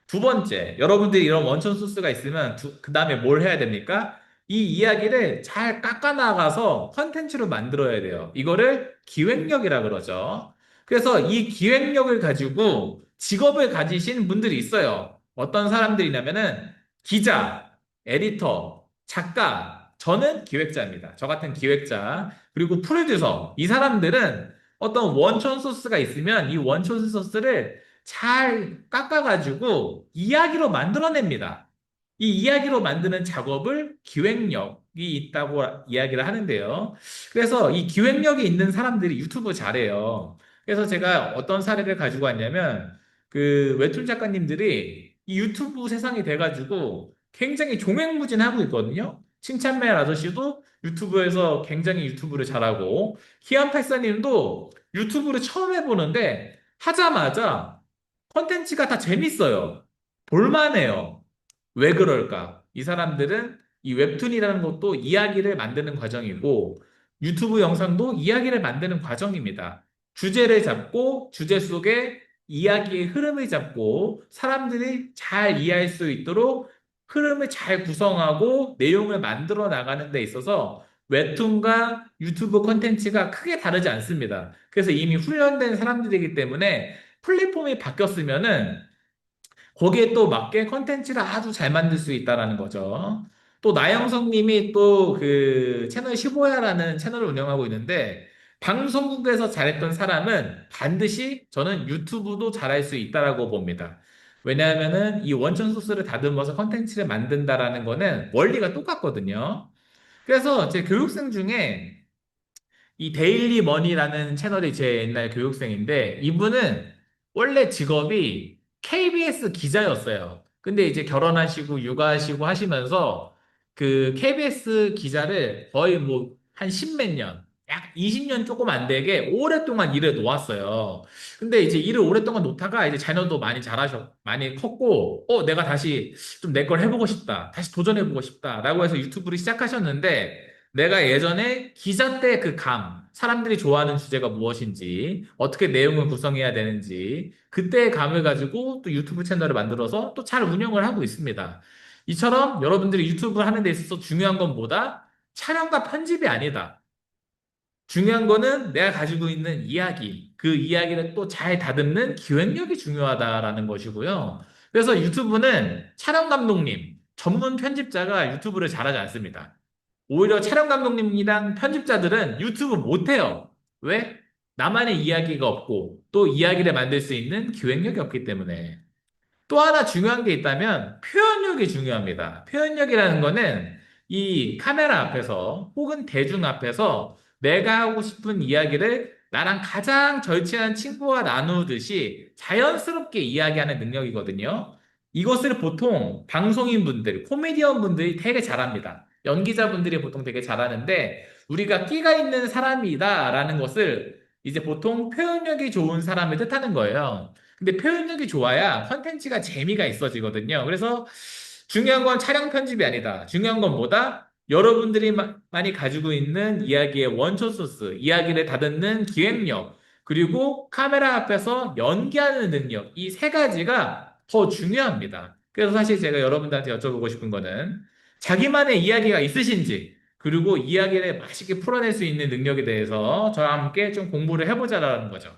두 번째, 여러분들이 이런 원천 소스가 있으면 그 다음에 뭘 해야 됩니까? 이 이야기를 잘 깎아나가서 컨텐츠로 만들어야 돼요. 이거를 기획력이라 그러죠. 그래서 이 기획력을 가지고 직업을 가지신 분들이 있어요. 어떤 사람들이냐면은 기자, 에디터, 작가, 저는 기획자입니다. 저 같은 기획자, 그리고 프로듀서. 이 사람들은 어떤 원천 소스가 있으면 이 원천 소스를 잘 깎아가지고 이야기로 만들어냅니다. 이 이야기로 만드는 작업을 기획력이 있다고 이야기를 하는데요. 그래서 이 기획력이 있는 사람들이 유튜브 잘해요. 그래서 제가 어떤 사례를 가지고 왔냐면, 그 웹툰 작가님들이 이 유튜브 세상이 돼가지고 굉장히 종횡무진하고 있거든요. 칭찬맨 아저씨도 유튜브에서 굉장히 유튜브를 잘하고, 키안팔사님도 유튜브를 처음 해보는데 하자마자 컨텐츠가 다 재밌어요. 볼만해요. 왜 그럴까? 이 사람들은 이 웹툰이라는 것도 이야기를 만드는 과정이고, 유튜브 영상도 이야기를 만드는 과정입니다. 주제를 잡고 주제 속에 이야기의 흐름을 잡고 사람들이 잘 이해할 수 있도록 흐름을 잘 구성하고 내용을 만들어 나가는 데 있어서 웹툰과 유튜브 콘텐츠가 크게 다르지 않습니다. 그래서 이미 훈련된 사람들이기 때문에 플랫폼이 바뀌었으면은 거기에 또 맞게 컨텐츠를 아주 잘 만들 수 있다라는 거죠. 또 나영석 님이 또 그 채널 15야라는 채널을 운영하고 있는데, 방송국에서 잘했던 사람은 반드시 저는 유튜브도 잘할 수 있다라고 봅니다. 왜냐하면은 이 원천 소스를 다듬어서 컨텐츠를 만든다라는 거는 원리가 똑같거든요. 그래서 제 교육생 중에 이 데일리 머니라는 채널이 제 옛날 교육생인데, 이분은 원래 직업이 KBS 기자였어요. 근데 이제 결혼하시고 육아하시고 하시면서 그 KBS 기자를 거의 뭐 한 십몇 년, 약 20년 조금 안 되게 오랫동안 일을 놓았어요. 근데 이제 일을 오랫동안 놓다가 이제 자녀도 많이 컸고, 내가 다시 좀 내 걸 해보고 싶다. 다시 도전해보고 싶다. 라고 해서 유튜브를 시작하셨는데, 내가 예전에 기자 때 그 사람들이 좋아하는 주제가 무엇인지, 어떻게 내용을 구성해야 되는지, 그때의 감을 가지고 또 유튜브 채널을 만들어서 또 잘 운영을 하고 있습니다. 이처럼 여러분들이 유튜브 하는 데 있어서 중요한 건 뭐다? 촬영과 편집이 아니다. 중요한 거는 내가 가지고 있는 이야기, 그 이야기를 또 잘 다듬는 기획력이 중요하다라는 것이고요. 그래서 유튜브는 촬영 감독님, 전문 편집자가 유튜브를 잘하지 않습니다. 오히려 촬영 감독님이랑 편집자들은 유튜브 못해요. 왜? 나만의 이야기가 없고 또 이야기를 만들 수 있는 기획력이 없기 때문에. 또 하나 중요한 게 있다면 표현력이 중요합니다. 표현력이라는 거는 이 카메라 앞에서 혹은 대중 앞에서 내가 하고 싶은 이야기를 나랑 가장 절친한 친구와 나누듯이 자연스럽게 이야기하는 능력이거든요. 이것을 보통 방송인 분들, 코미디언 분들이 되게 잘합니다. 연기자분들이 보통 되게 잘하는데, 우리가 끼가 있는 사람이다라는 것을 이제 보통 표현력이 좋은 사람을 뜻하는 거예요. 근데 표현력이 좋아야 컨텐츠가 재미가 있어지거든요. 그래서 중요한 건 촬영 편집이 아니다. 중요한 건 뭐다? 여러분들이 많이 가지고 있는 이야기의 원초 소스, 이야기를 다듬는 기획력, 그리고 카메라 앞에서 연기하는 능력, 이 세 가지가 더 중요합니다. 그래서 사실 제가 여러분들한테 여쭤보고 싶은 거는 자기만의 이야기가 있으신지, 그리고 이야기를 맛있게 풀어낼 수 있는 능력에 대해서 저와 함께 좀 공부를 해보자라는 거죠.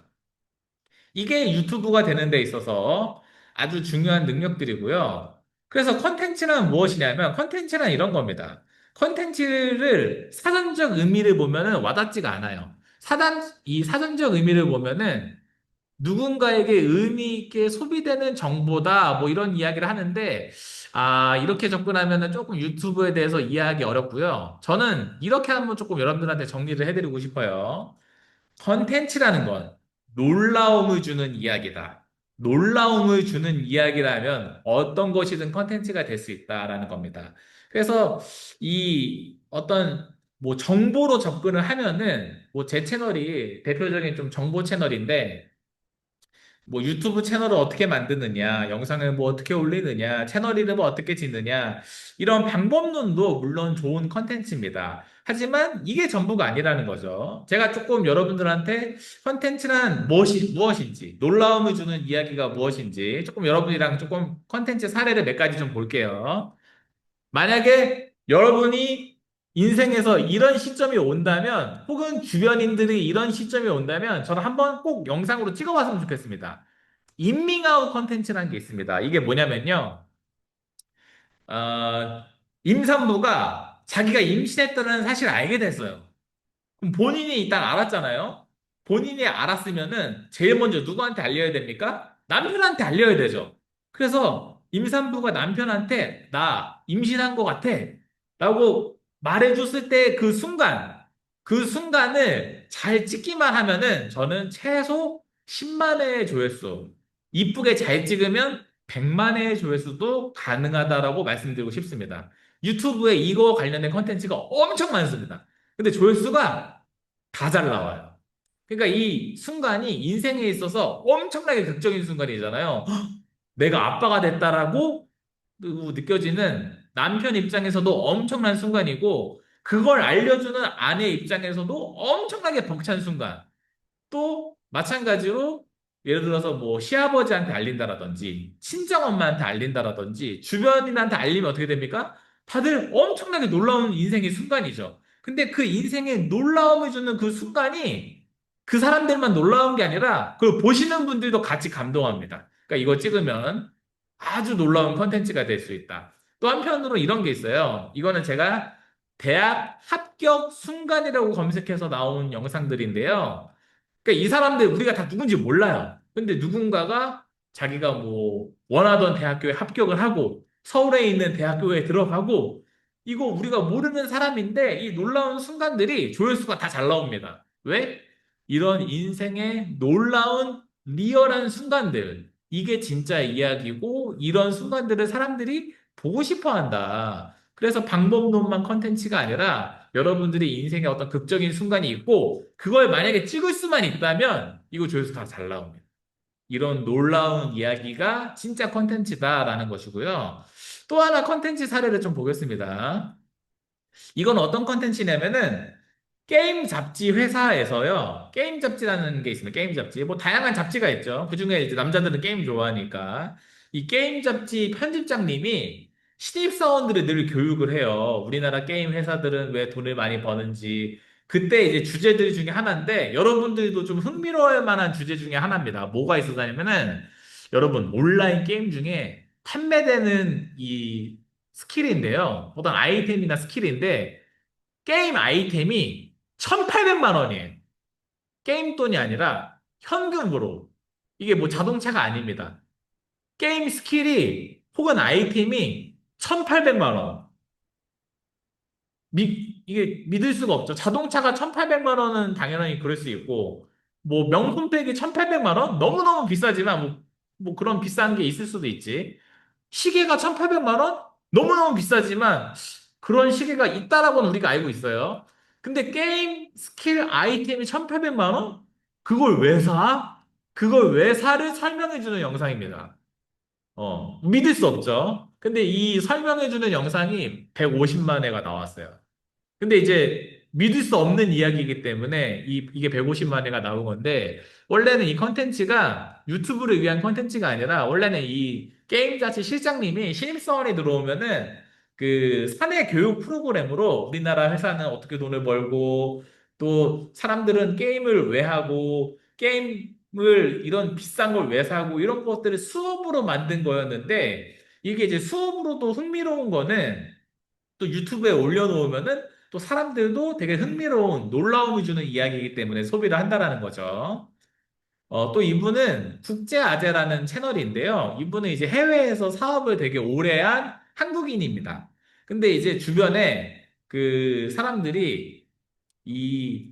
이게 유튜브가 되는 데 있어서 아주 중요한 능력들이고요. 그래서 컨텐츠는 무엇이냐면, 컨텐츠는 이런 겁니다. 컨텐츠를 사전적 의미를 보면은 와닿지가 않아요. 이 사전적 의미를 보면은 누군가에게 의미 있게 소비되는 정보다 뭐 이런 이야기를 하는데 이렇게 접근하면은 조금 유튜브에 대해서 이해하기 어렵고요. 저는 이렇게 한번 조금 여러분들한테 정리를 해드리고 싶어요. 컨텐츠라는 건 놀라움을 주는 이야기다. 놀라움을 주는 이야기라면 어떤 것이든 컨텐츠가 될 수 있다라는 겁니다. 그래서 이 어떤 뭐 정보로 접근을 하면은 뭐 제 채널이 대표적인 좀 정보 채널인데 뭐 유튜브 채널을 어떻게 만드느냐, 영상을 뭐 어떻게 올리느냐, 채널 이름을 어떻게 짓느냐, 이런 방법론도 물론 좋은 컨텐츠입니다. 하지만 이게 전부가 아니라는 거죠. 제가 조금 여러분들한테 컨텐츠란 무엇인지, 놀라움을 주는 이야기가 무엇인지, 조금 여러분이랑 조금 컨텐츠 사례를 몇 가지 좀 볼게요. 만약에 여러분이 인생에서 이런 시점이 온다면, 혹은 주변인들이 이런 시점이 온다면, 저는 한번 꼭 영상으로 찍어봤으면 좋겠습니다. 임밍아웃 컨텐츠라는 게 있습니다. 이게 뭐냐면요. 어, 임산부가 자기가 임신했다는 사실을 알게 됐어요. 그럼 본인이 일단 알았잖아요. 본인이 알았으면은 제일 먼저 누구한테 알려야 됩니까? 남편한테 알려야 되죠. 그래서 임산부가 남편한테 나 임신한 것 같아 라고 말해줬을 때 그 순간을 잘 찍기만 하면은 저는 최소 10만 회의 조회수, 이쁘게 잘 찍으면 100만 회의 조회수도 가능하다라고 말씀드리고 싶습니다. 유튜브에 이거 관련된 컨텐츠가 엄청 많습니다. 근데 조회수가 다 잘 나와요. 그러니까 이 순간이 인생에 있어서 엄청나게 극적인 순간이잖아요. 헉, 내가 아빠가 됐다라고 느껴지는 남편 입장에서도 엄청난 순간이고, 그걸 알려주는 아내 입장에서도 엄청나게 벅찬 순간. 또 마찬가지로 예를 들어서 뭐 시아버지한테 알린다라든지 친정엄마한테 알린다라든지 주변인한테 알리면 어떻게 됩니까? 다들 엄청나게 놀라운 인생의 순간이죠. 근데 그 인생의 놀라움을 주는 그 순간이 그 사람들만 놀라운 게 아니라 그걸 보시는 분들도 같이 감동합니다. 그러니까 이거 찍으면 아주 놀라운 컨텐츠가 될 수 있다. 또 한편으로 이런 게 있어요. 이거는 제가 대학 합격 순간이라고 검색해서 나온 영상들인데요. 그러니까 이 사람들 우리가 다 누군지 몰라요. 근데 누군가가 자기가 뭐 원하던 대학교에 합격을 하고 서울에 있는 대학교에 들어가고, 이거 우리가 모르는 사람인데 이 놀라운 순간들이 조회수가 다 잘 나옵니다. 왜? 이런 인생의 놀라운 리얼한 순간들, 이게 진짜 이야기고 이런 순간들을 사람들이 보고 싶어 한다. 그래서 방법론만 컨텐츠가 아니라 여러분들이 인생에 어떤 극적인 순간이 있고 그걸 만약에 찍을 수만 있다면 이거 조회수 다 잘 나옵니다. 이런 놀라운 이야기가 진짜 컨텐츠다라는 것이고요. 또 하나 컨텐츠 사례를 좀 보겠습니다. 이건 어떤 컨텐츠냐면은 게임 잡지 회사에서요. 게임 잡지라는 게 있습니다. 게임 잡지. 뭐 다양한 잡지가 있죠. 그중에 이제 남자들은 게임 좋아하니까 이 게임 잡지 편집장님이 신입사원들을 늘 교육을 해요. 우리나라 게임 회사들은 왜 돈을 많이 버는지. 그때 이제 주제들 중에 하나인데 여러분들도 좀 흥미로울 만한 주제 중에 하나입니다. 뭐가 있었냐면은 여러분 온라인 게임 중에 판매되는 이 스킬인데요. 어떤 아이템이나 스킬인데 게임 아이템이 1,800만 원이에요. 게임 돈이 아니라 현금으로. 이게 뭐 자동차가 아닙니다. 게임 스킬이 혹은 아이템이 1,800만 원. 이게 믿을 수가 없죠. 자동차가 1,800만 원은 당연히 그럴 수 있고, 뭐 명품백이 1,800만 원? 너무너무 비싸지만 뭐 그런 비싼 게 있을 수도 있지. 시계가 1,800만 원? 너무너무 비싸지만 그런 시계가 있다라고는 우리가 알고 있어요. 근데 게임 스킬 아이템이 1,800만 원? 그걸 왜 사? 그걸 왜 사를 설명해주는 영상입니다. 믿을 수 없죠. 근데 이 설명해주는 영상이 150만 회가 나왔어요. 근데 이제 믿을 수 없는 이야기이기 때문에 이게 150만 회가 나온 건데, 원래는 이 컨텐츠가 유튜브를 위한 컨텐츠가 아니라 원래는 이 게임 자체 실장님이 신입사원이 들어오면은 그 사내 교육 프로그램으로 우리나라 회사는 어떻게 돈을 벌고 또 사람들은 게임을 왜 하고 게임을 이런 비싼 걸 왜 사고 이런 것들을 수업으로 만든 거였는데, 이게 이제 수업으로도 흥미로운 거는 또 유튜브에 올려놓으면은 또 사람들도 되게 흥미로운 놀라움을 주는 이야기이기 때문에 소비를 한다라는 거죠. 또 이분은 국제아재라는 채널인데요. 이분은 이제 해외에서 사업을 되게 오래 한 한국인입니다. 근데 이제 주변에 그 사람들이 이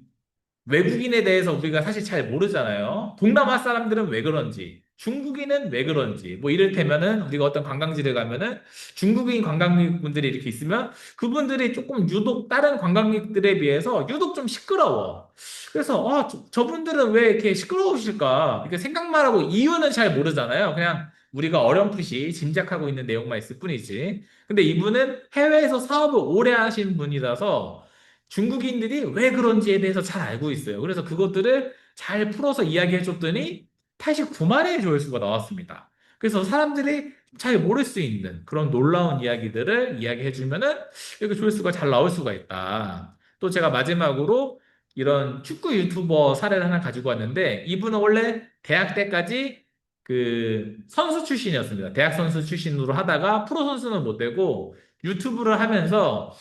외국인에 대해서 우리가 사실 잘 모르잖아요. 동남아 사람들은 왜 그런지, 중국인은 왜 그런지, 뭐 이를테면은 우리가 어떤 관광지를 가면은 중국인 관광객분들이 이렇게 있으면 그분들이 조금 유독 다른 관광객들에 비해서 유독 좀 시끄러워. 그래서 저분들은 왜 이렇게 시끄러우실까? 이렇게 생각만 하고 이유는 잘 모르잖아요. 그냥 우리가 어렴풋이 짐작하고 있는 내용만 있을 뿐이지. 근데 이분은 해외에서 사업을 오래 하신 분이라서 중국인들이 왜 그런지에 대해서 잘 알고 있어요. 그래서 그것들을 잘 풀어서 이야기해 줬더니 89만의 조회수가 나왔습니다. 그래서 사람들이 잘 모를 수 있는 그런 놀라운 이야기들을 이야기해 주면은 이렇게 조회수가 잘 나올 수가 있다. 또 제가 마지막으로 이런 축구 유튜버 사례를 하나 가지고 왔는데 이분은 원래 대학 때까지 그 선수 출신이었습니다. 대학 선수 출신으로 하다가 프로 선수는 못 되고 유튜브를 하면서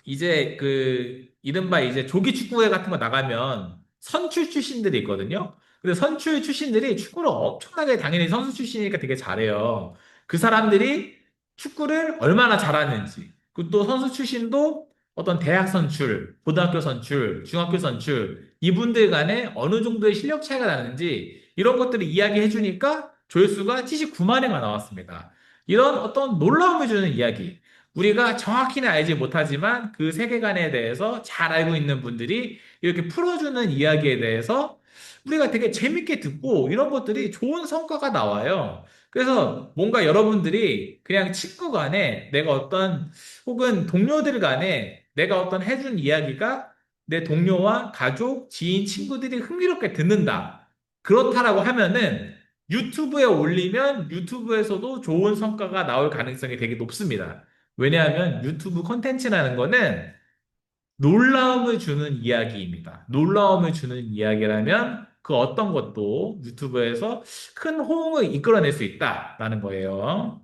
이제 그 이른바 이제 조기 축구회 같은 거 나가면 선출 출신들이 있거든요. 근데 선출 출신들이 축구를 엄청나게 당연히 선수 출신이니까 되게 잘해요. 그 사람들이 축구를 얼마나 잘하는지, 그리고 또 선수 출신도 어떤 대학 선출, 고등학교 선출, 중학교 선출, 이분들 간에 어느 정도의 실력 차이가 나는지 이런 것들을 이야기해 주니까 조회수가 79만회가 나왔습니다. 이런 어떤 놀라움을 주는 이야기. 우리가 정확히는 알지 못하지만 그 세계관에 대해서 잘 알고 있는 분들이 이렇게 풀어주는 이야기에 대해서 우리가 되게 재밌게 듣고 이런 것들이 좋은 성과가 나와요. 그래서 뭔가 여러분들이 그냥 친구 간에 내가 어떤 혹은 동료들 간에 내가 어떤 해준 이야기가 내 동료와 가족, 지인, 친구들이 흥미롭게 듣는다. 그렇다라고 하면은 유튜브에 올리면 유튜브에서도 좋은 성과가 나올 가능성이 되게 높습니다. 왜냐하면 유튜브 콘텐츠라는 거는 놀라움을 주는 이야기입니다. 놀라움을 주는 이야기라면 그 어떤 것도 유튜브에서 큰 호응을 이끌어낼 수 있다라는 거예요.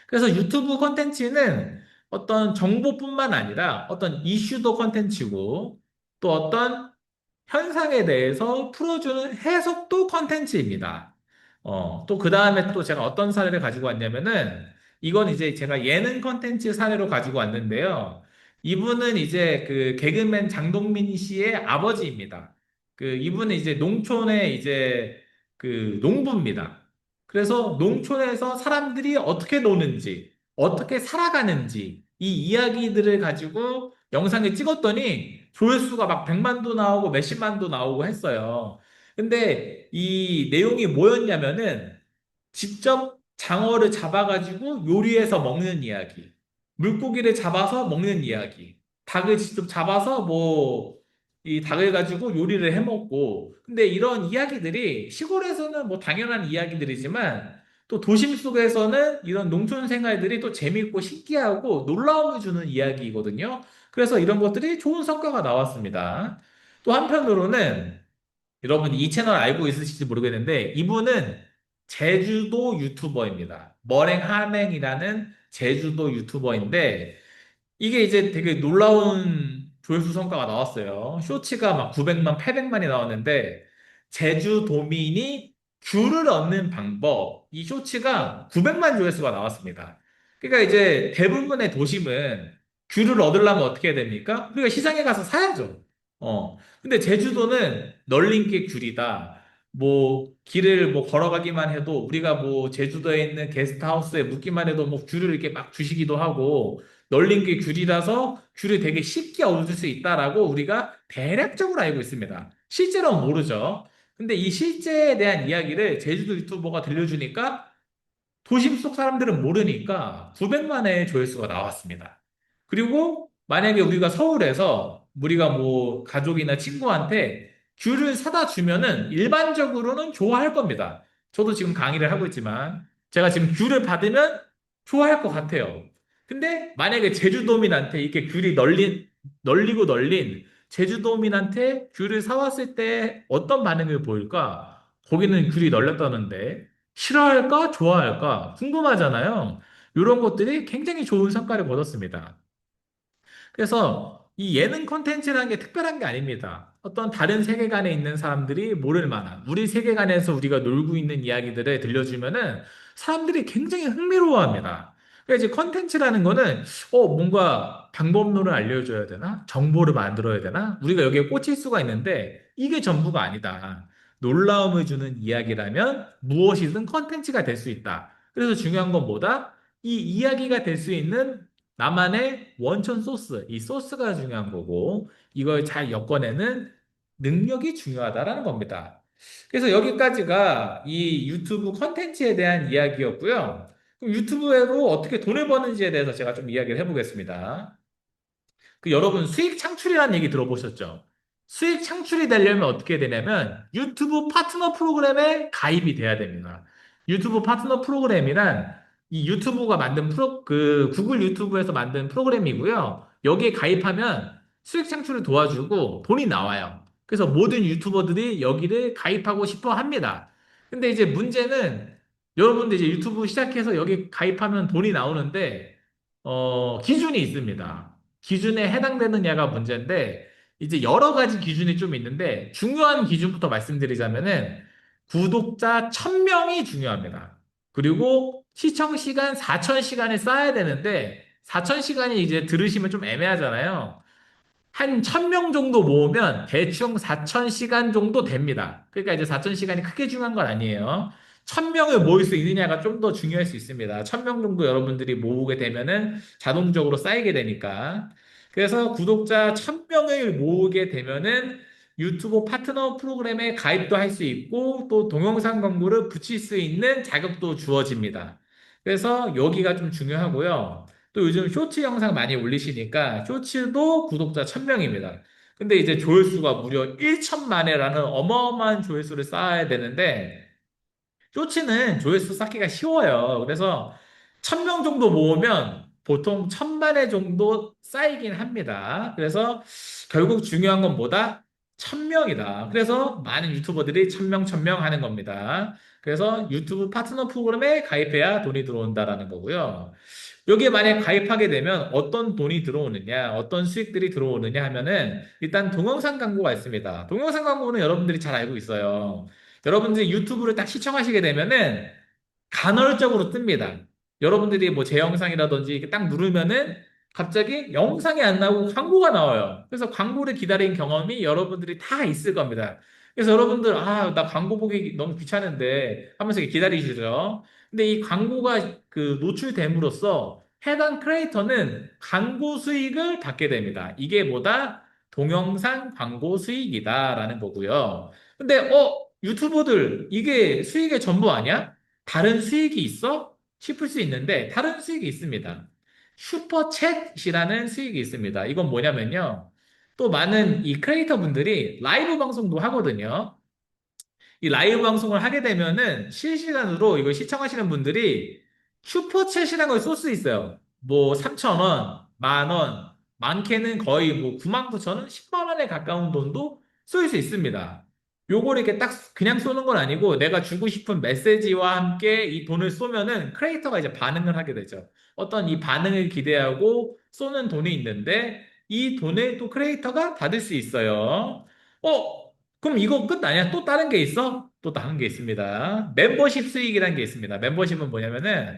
그래서 유튜브 콘텐츠는 어떤 정보뿐만 아니라 어떤 이슈도 콘텐츠고 또 어떤 현상에 대해서 풀어주는 해석도 컨텐츠입니다. 또 그 다음에 또 제가 어떤 사례를 가지고 왔냐면은 이건 이제 제가 예능 컨텐츠 사례로 가지고 왔는데요. 이분은 이제 그 개그맨 장동민 씨의 아버지입니다. 그 이분은 이제 농촌의 이제 그 농부입니다. 그래서 농촌에서 사람들이 어떻게 노는지, 어떻게 살아가는지 이 이야기들을 가지고 영상을 찍었더니 조회수가 막 100만도 나오고 몇십만도 나오고 했어요. 근데 이 내용이 뭐였냐면은 직접 장어를 잡아가지고 요리해서 먹는 이야기, 물고기를 잡아서 먹는 이야기, 닭을 직접 잡아서 뭐 이 닭을 가지고 요리를 해 먹고, 근데 이런 이야기들이 시골에서는 뭐 당연한 이야기들이지만 또 도심 속에서는 이런 농촌 생활들이 또 재밌고 신기하고 놀라움을 주는 이야기거든요. 그래서 이런 것들이 좋은 성과가 나왔습니다. 또 한편으로는 여러분 이 채널 알고 있으실지 모르겠는데 이분은 제주도 유튜버입니다. 머랭하맹이라는 제주도 유튜버인데 이게 이제 되게 놀라운 조회수 성과가 나왔어요. 쇼츠가 막 900만, 800만이 나왔는데 제주도민이 귤을 얻는 방법, 이 쇼츠가 900만 조회수가 나왔습니다. 그러니까 이제 대부분의 도심은 귤을 얻으려면 어떻게 해야 됩니까? 우리가 시장에 가서 사야죠. 근데 제주도는 널린 게 귤이다. 뭐 길을 뭐 걸어가기만 해도 우리가 뭐 제주도에 있는 게스트하우스에 묵기만 해도 뭐 귤을 이렇게 막 주시기도 하고 널린 게 귤이라서 귤을 되게 쉽게 얻을 수 있다라고 우리가 대략적으로 알고 있습니다. 실제로는 모르죠. 근데 이 실제에 대한 이야기를 제주도 유튜버가 들려주니까 도심 속 사람들은 모르니까 900만의 조회수가 나왔습니다. 그리고 만약에 우리가 서울에서 우리가 뭐 가족이나 친구한테 귤을 사다 주면은 일반적으로는 좋아할 겁니다. 저도 지금 강의를 하고 있지만 제가 지금 귤을 받으면 좋아할 것 같아요. 근데 만약에 제주도민한테 이렇게 널리고 널린 제주도민한테 귤을 사왔을 때 어떤 반응을 보일까? 거기는 귤이 널렸다는데 싫어할까? 좋아할까? 궁금하잖아요. 이런 것들이 굉장히 좋은 성과를 거뒀습니다. 그래서 이 예능 콘텐츠라는 게 특별한 게 아닙니다. 어떤 다른 세계관에 있는 사람들이 모를 만한 우리 세계관에서 우리가 놀고 있는 이야기들을 들려주면은 사람들이 굉장히 흥미로워합니다. 그래서 이제 콘텐츠라는 거는 뭔가 방법론을 알려줘야 되나? 정보를 만들어야 되나? 우리가 여기에 꽂힐 수가 있는데 이게 전부가 아니다. 놀라움을 주는 이야기라면 무엇이든 콘텐츠가 될 수 있다. 그래서 중요한 건 뭐다? 이 이야기가 될 수 있는 나만의 원천 소스, 이 소스가 중요한 거고, 이걸 잘 엮어내는 능력이 중요하다라는 겁니다. 그래서 여기까지가 이 유튜브 컨텐츠에 대한 이야기였고요. 그럼 유튜브로 어떻게 돈을 버는지에 대해서 제가 좀 이야기를 해보겠습니다. 여러분 수익 창출이라는 얘기 들어보셨죠? 수익 창출이 되려면 어떻게 되냐면 유튜브 파트너 프로그램에 가입이 돼야 됩니다. 유튜브 파트너 프로그램이란 이 유튜브가 만든 구글 유튜브에서 만든 프로그램이고요. 여기에 가입하면 수익 창출을 도와주고 돈이 나와요. 그래서 모든 유튜버들이 여기를 가입하고 싶어 합니다. 근데 이제 문제는 여러분들 이제 유튜브 시작해서 여기 가입하면 돈이 나오는데 기준이 있습니다. 기준에 해당되느냐가 문제인데, 이제 여러 가지 기준이 좀 있는데, 중요한 기준부터 말씀드리자면은, 구독자 1000명이 중요합니다. 그리고 시청 시간 4000시간을 쌓아야 되는데, 4000시간이 이제 들으시면 좀 애매하잖아요. 한 1000명 정도 모으면 대충 4000시간 정도 됩니다. 그러니까 이제 4000시간이 크게 중요한 건 아니에요. 1000명을 모을 수 있느냐가 좀 더 중요할 수 있습니다. 1000명 정도 여러분들이 모으게 되면은 자동적으로 쌓이게 되니까. 그래서 구독자 1000명을 모으게 되면은 유튜브 파트너 프로그램에 가입도 할 수 있고 또 동영상 광고를 붙일 수 있는 자격도 주어집니다. 그래서 여기가 좀 중요하고요. 또 요즘 쇼츠 영상 많이 올리시니까 쇼츠도 구독자 1000명입니다. 근데 이제 조회수가 무려 1천만 회라는 어마어마한 조회수를 쌓아야 되는데 쇼츠는 조회수 쌓기가 쉬워요. 그래서 1000명 정도 모으면 보통 1000만 회 정도 쌓이긴 합니다. 그래서 결국 중요한 건 뭐다? 1000명이다. 그래서 많은 유튜버들이 1000명, 1000명 하는 겁니다. 그래서 유튜브 파트너 프로그램에 가입해야 돈이 들어온다라는 거고요. 여기에 만약 가입하게 되면 어떤 돈이 들어오느냐, 어떤 수익들이 들어오느냐 하면은 일단 동영상 광고가 있습니다. 동영상 광고는 여러분들이 잘 알고 있어요. 여러분들이 유튜브를 딱 시청하시게 되면은 간헐적으로 뜹니다. 여러분들이 뭐 제 영상이라든지 이렇게 딱 누르면은 갑자기 영상이 안 나오고 광고가 나와요. 그래서 광고를 기다린 경험이 여러분들이 다 있을 겁니다. 그래서 여러분들, 나 광고 보기 너무 귀찮은데 하면서 이렇게 기다리시죠. 근데 이 광고가 노출됨으로써 해당 크리에이터는 광고 수익을 받게 됩니다. 이게 뭐다? 동영상 광고 수익이다라는 거고요. 근데, 유튜버들, 이게 수익의 전부 아니야? 다른 수익이 있어? 싶을 수 있는데, 다른 수익이 있습니다. 슈퍼챗이라는 수익이 있습니다. 이건 뭐냐면요. 또 많은 이 크리에이터 분들이 라이브 방송도 하거든요. 이 라이브 방송을 하게 되면은 실시간으로 이걸 시청하시는 분들이 슈퍼챗이라는 걸 쏠 수 있어요. 뭐 3,000원, 만 원, 많게는 거의 뭐 9만 9천 원, 10만 원에 가까운 돈도 쏠 수 있습니다. 요걸 이렇게 딱 그냥 쏘는 건 아니고 내가 주고 싶은 메시지와 함께 이 돈을 쏘면은 크리에이터가 이제 반응을 하게 되죠. 어떤 이 반응을 기대하고 쏘는 돈이 있는데 이 돈을 또 크리에이터가 받을 수 있어요. 그럼 이거 끝 아니야? 또 다른 게 있어? 또 다른 게 있습니다. 멤버십 수익이라는 게 있습니다. 멤버십은 뭐냐면은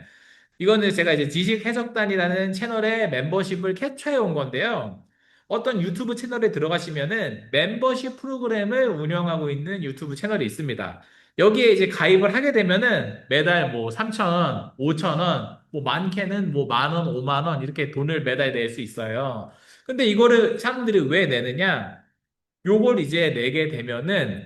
이거는 제가 이제 지식 해석단이라는 채널에 멤버십을 캡처해 온 건데요. 어떤 유튜브 채널에 들어가시면은 멤버십 프로그램을 운영하고 있는 유튜브 채널이 있습니다. 여기에 이제 가입을 하게 되면은 매달 뭐 3,000원, 5,000원, 뭐 많게는 뭐 만 원, 5만 원 이렇게 돈을 매달 낼 수 있어요. 근데 이거를 사람들이 왜 내느냐? 요걸 이제 내게 되면은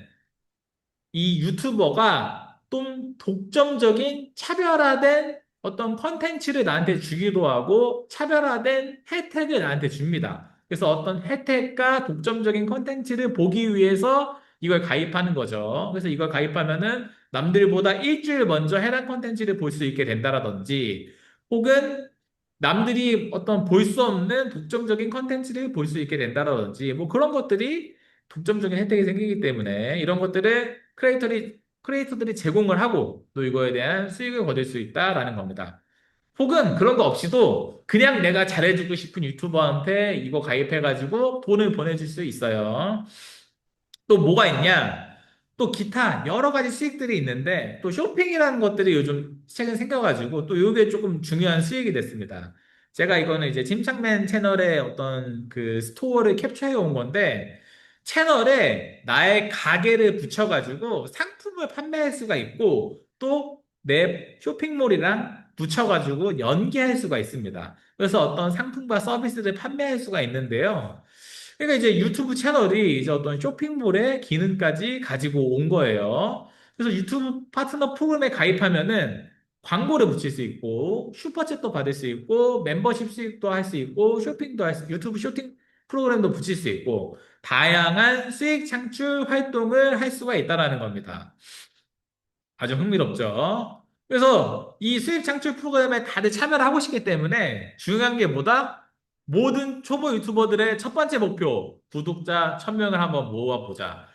이 유튜버가 좀 독점적인 차별화된 어떤 컨텐츠를 나한테 주기도 하고 차별화된 혜택을 나한테 줍니다. 그래서 어떤 혜택과 독점적인 컨텐츠를 보기 위해서 이걸 가입하는 거죠. 그래서 이걸 가입하면은 남들보다 일주일 먼저 해당 컨텐츠를 볼 수 있게 된다라든지 혹은 남들이 어떤 볼 수 없는 독점적인 컨텐츠를 볼 수 있게 된다라든지 뭐 그런 것들이 독점적인 혜택이 생기기 때문에 이런 것들을 크리에이터들이 제공을 하고 또 이거에 대한 수익을 거둘 수 있다라는 겁니다. 혹은 그런 거 없이도 그냥 내가 잘해주고 싶은 유튜버한테 이거 가입해가지고 돈을 보내줄 수 있어요. 또 뭐가 있냐? 또 기타 여러 가지 수익들이 있는데 또 쇼핑이라는 것들이 요즘 최근 생겨가지고 또 이게 조금 중요한 수익이 됐습니다. 제가 이거는 이제 짐창맨 채널의 어떤 그 스토어를 캡처해 온 건데 채널에 나의 가게를 붙여가지고 상품을 판매할 수가 있고 또 내 쇼핑몰이랑 붙여가지고 연계할 수가 있습니다. 그래서 어떤 상품과 서비스를 판매할 수가 있는데요. 그러니까 이제 유튜브 채널이 이제 어떤 쇼핑몰의 기능까지 가지고 온 거예요. 그래서 유튜브 파트너 프로그램에 가입하면은 광고를 붙일 수 있고, 슈퍼챗도 받을 수 있고, 멤버십 수익도 할 수 있고, 쇼핑도 할 수, 유튜브 쇼핑 프로그램도 붙일 수 있고, 다양한 수익 창출 활동을 할 수가 있다라는 겁니다. 아주 흥미롭죠. 그래서 이 수입 창출 프로그램에 다들 참여를 하고 싶기 때문에 중요한 게 뭐다? 모든 초보 유튜버들의 첫 번째 목표, 구독자 1000명을 한번 모아보자.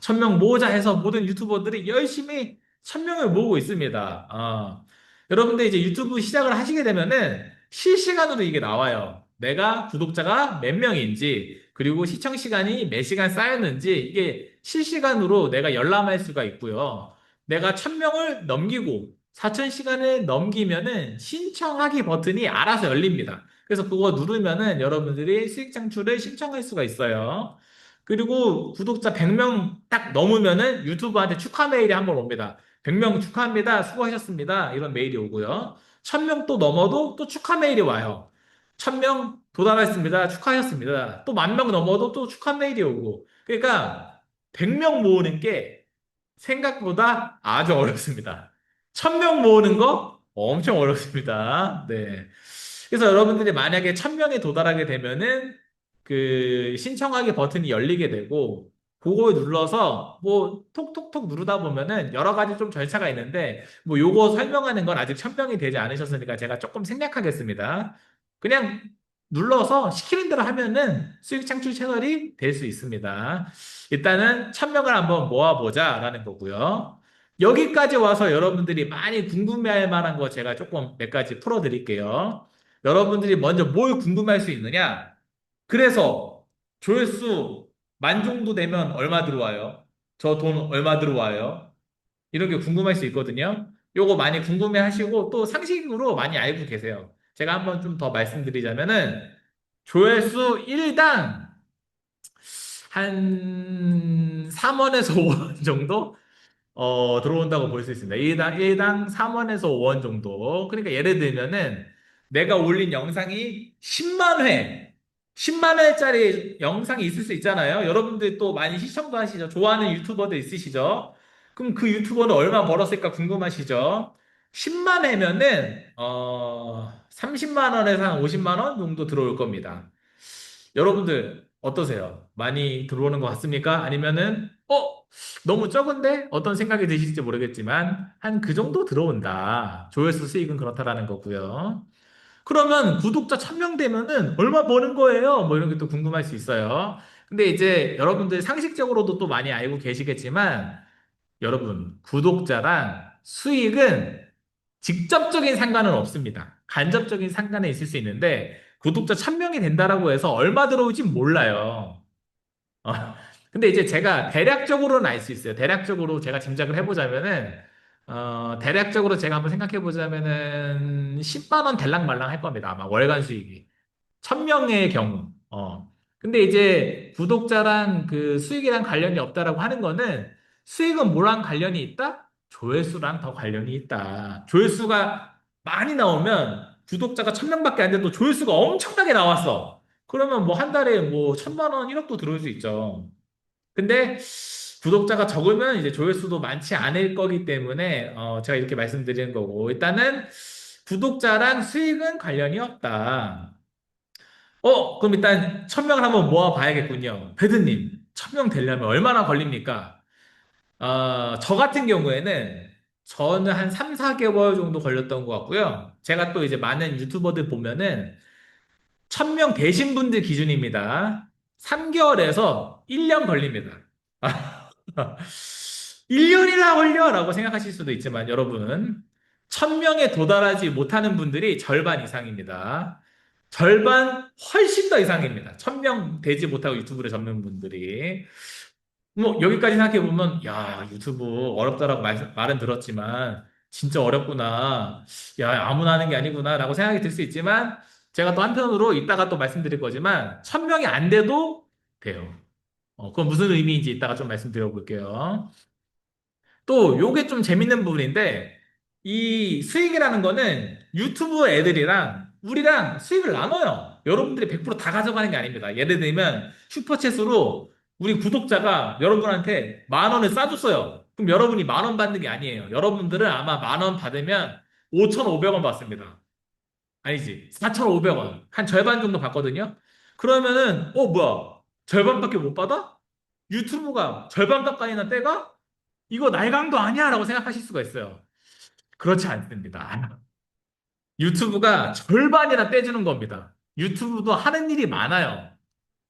1000명 모으자 해서 모든 유튜버들이 열심히 1000명을 모으고 있습니다. 여러분들 이제 유튜브 시작을 하시게 되면은 실시간으로 이게 나와요. 내가 구독자가 몇 명인지, 그리고 시청 시간이 몇 시간 쌓였는지, 이게 실시간으로 내가 열람할 수가 있고요. 내가 1000명을 넘기고 4000시간을 넘기면은 신청하기 버튼이 알아서 열립니다. 그래서 그거 누르면은 여러분들이 수익 창출을 신청할 수가 있어요. 그리고 구독자 100명 딱 넘으면은 유튜브한테 축하 메일이 한 번 옵니다. 100명 축하합니다. 수고하셨습니다. 이런 메일이 오고요. 1000명 또 넘어도 또 축하 메일이 와요. 1000명 도달했습니다. 축하하셨습니다. 또 10,000명 넘어도 또 축하 메일이 오고. 그러니까 100명 모으는 게 생각보다 아주 어렵습니다. 1000명 모으는 거 엄청 어렵습니다. 네. 그래서 여러분들이 만약에 1000명에 도달하게 되면은 그 신청하기 버튼이 열리게 되고 그걸 눌러서 뭐 톡톡톡 누르다 보면은 여러 가지 좀 절차가 있는데 뭐 요거 설명하는 건 아직 1000명이 되지 않으셨으니까 제가 조금 생략하겠습니다. 그냥 눌러서 시키는 대로 하면은 수익 창출 채널이 될 수 있습니다. 일단은 1000명을 한번 모아보자라는 거고요. 여기까지 와서 여러분들이 많이 궁금해할 만한 거 제가 조금 몇 가지 풀어드릴게요. 여러분들이 먼저 뭘 궁금할 수 있느냐? 그래서 조회수 만 정도 되면 얼마 들어와요? 저 돈 얼마 들어와요? 이런 게 궁금할 수 있거든요. 요거 많이 궁금해 하시고 또 상식으로 많이 알고 계세요. 제가 한번 좀 더 말씀드리자면은 조회수 1당 한 3원에서 5원 정도 들어온다고 볼 수 있습니다. 일당 3원에서 5원 정도. 그러니까 예를 들면은 내가 올린 영상이 10만 회, 10만 회짜리 영상이 있을 수 있잖아요. 여러분들 또 많이 시청도 하시죠. 좋아하는 유튜버들 있으시죠? 그럼 그 유튜버는 얼마 벌었을까 궁금하시죠? 10만 회면은 30만 원에서 한 50만 원 정도 들어올 겁니다. 여러분들 어떠세요? 많이 들어오는 것 같습니까? 아니면은 너무 적은데? 어떤 생각이 드실지 모르겠지만 한 그 정도 들어온다. 조회수 수익은 그렇다라는 거고요. 그러면 구독자 1000명 되면은 얼마 버는 거예요? 뭐 이런 게 또 궁금할 수 있어요. 근데 이제 여러분들 상식적으로도 또 많이 알고 계시겠지만 여러분 구독자랑 수익은 직접적인 상관은 없습니다. 간접적인 상관은 있을 수 있는데 구독자 1000명이 된다라고 해서 얼마 들어올지 몰라요. 어, 근데 이제 제가 대략적으로는 알 수 있어요. 대략적으로 제가 짐작을 해보자면은, 대략적으로 제가 한번 생각해보자면은, 10만 원 될랑말랑 할 겁니다. 아마 월간 수익이. 1000명의 경우. 근데 이제 구독자랑 그 수익이랑 관련이 없다라고 하는 거는 수익은 뭐랑 관련이 있다? 조회수랑 더 관련이 있다. 조회수가 많이 나오면 구독자가 1000명밖에 안 돼도 조회수가 엄청나게 나왔어. 그러면 뭐 한 달에 뭐 1000만 원, 1억도 들어올 수 있죠. 근데 구독자가 적으면 이제 조회수도 많지 않을 거기 때문에 제가 이렇게 말씀드리는 거고 일단은 구독자랑 수익은 관련이 없다. 그럼 일단 1000명을 한번 모아봐야겠군요. 패드님, 1000명 되려면 얼마나 걸립니까? 저 같은 경우에는 저는 한 3, 4개월 정도 걸렸던 것 같고요. 제가 또 이제 많은 유튜버들 보면은 1000명 되신 분들 기준입니다. 3개월에서 1년 걸립니다. 1년이나 걸려라고 생각하실 수도 있지만 여러분 1000명에 도달하지 못하는 분들이 절반 이상입니다. 절반 훨씬 더 이상입니다. 1000명 되지 못하고 유튜브를 접는 분들이. 뭐, 여기까지 생각해보면, 야, 유튜브 어렵다라고 말은 들었지만, 진짜 어렵구나. 야, 아무나 하는 게 아니구나. 라고 생각이 들 수 있지만, 제가 또 한편으로 이따가 또 말씀드릴 거지만, 1000명이 안 돼도 돼요. 그건 무슨 의미인지 이따가 좀 말씀드려 볼게요. 또 요게 좀 재밌는 부분인데 이 수익이라는 거는 유튜브 애들이랑 우리랑 수익을 나눠요. 여러분들이 100%다 가져가는 게 아닙니다. 예를 들면 슈퍼챗으로 우리 구독자가 여러분한테 10,000원을 싸줬어요. 그럼 여러분이 10,000원 받는 게 아니에요. 여러분들은 아마 10,000원 받으면 5,500원 받습니다. 아니지. 4,500원. 한 절반 정도 받거든요. 그러면은 뭐야? 절반밖에 못 받아? 유튜브가 절반 가까이나 떼가? 이거 날강도 아니야 라고 생각하실 수가 있어요. 그렇지 않습니다. 유튜브가 절반이나 떼주는 겁니다. 유튜브도 하는 일이 많아요.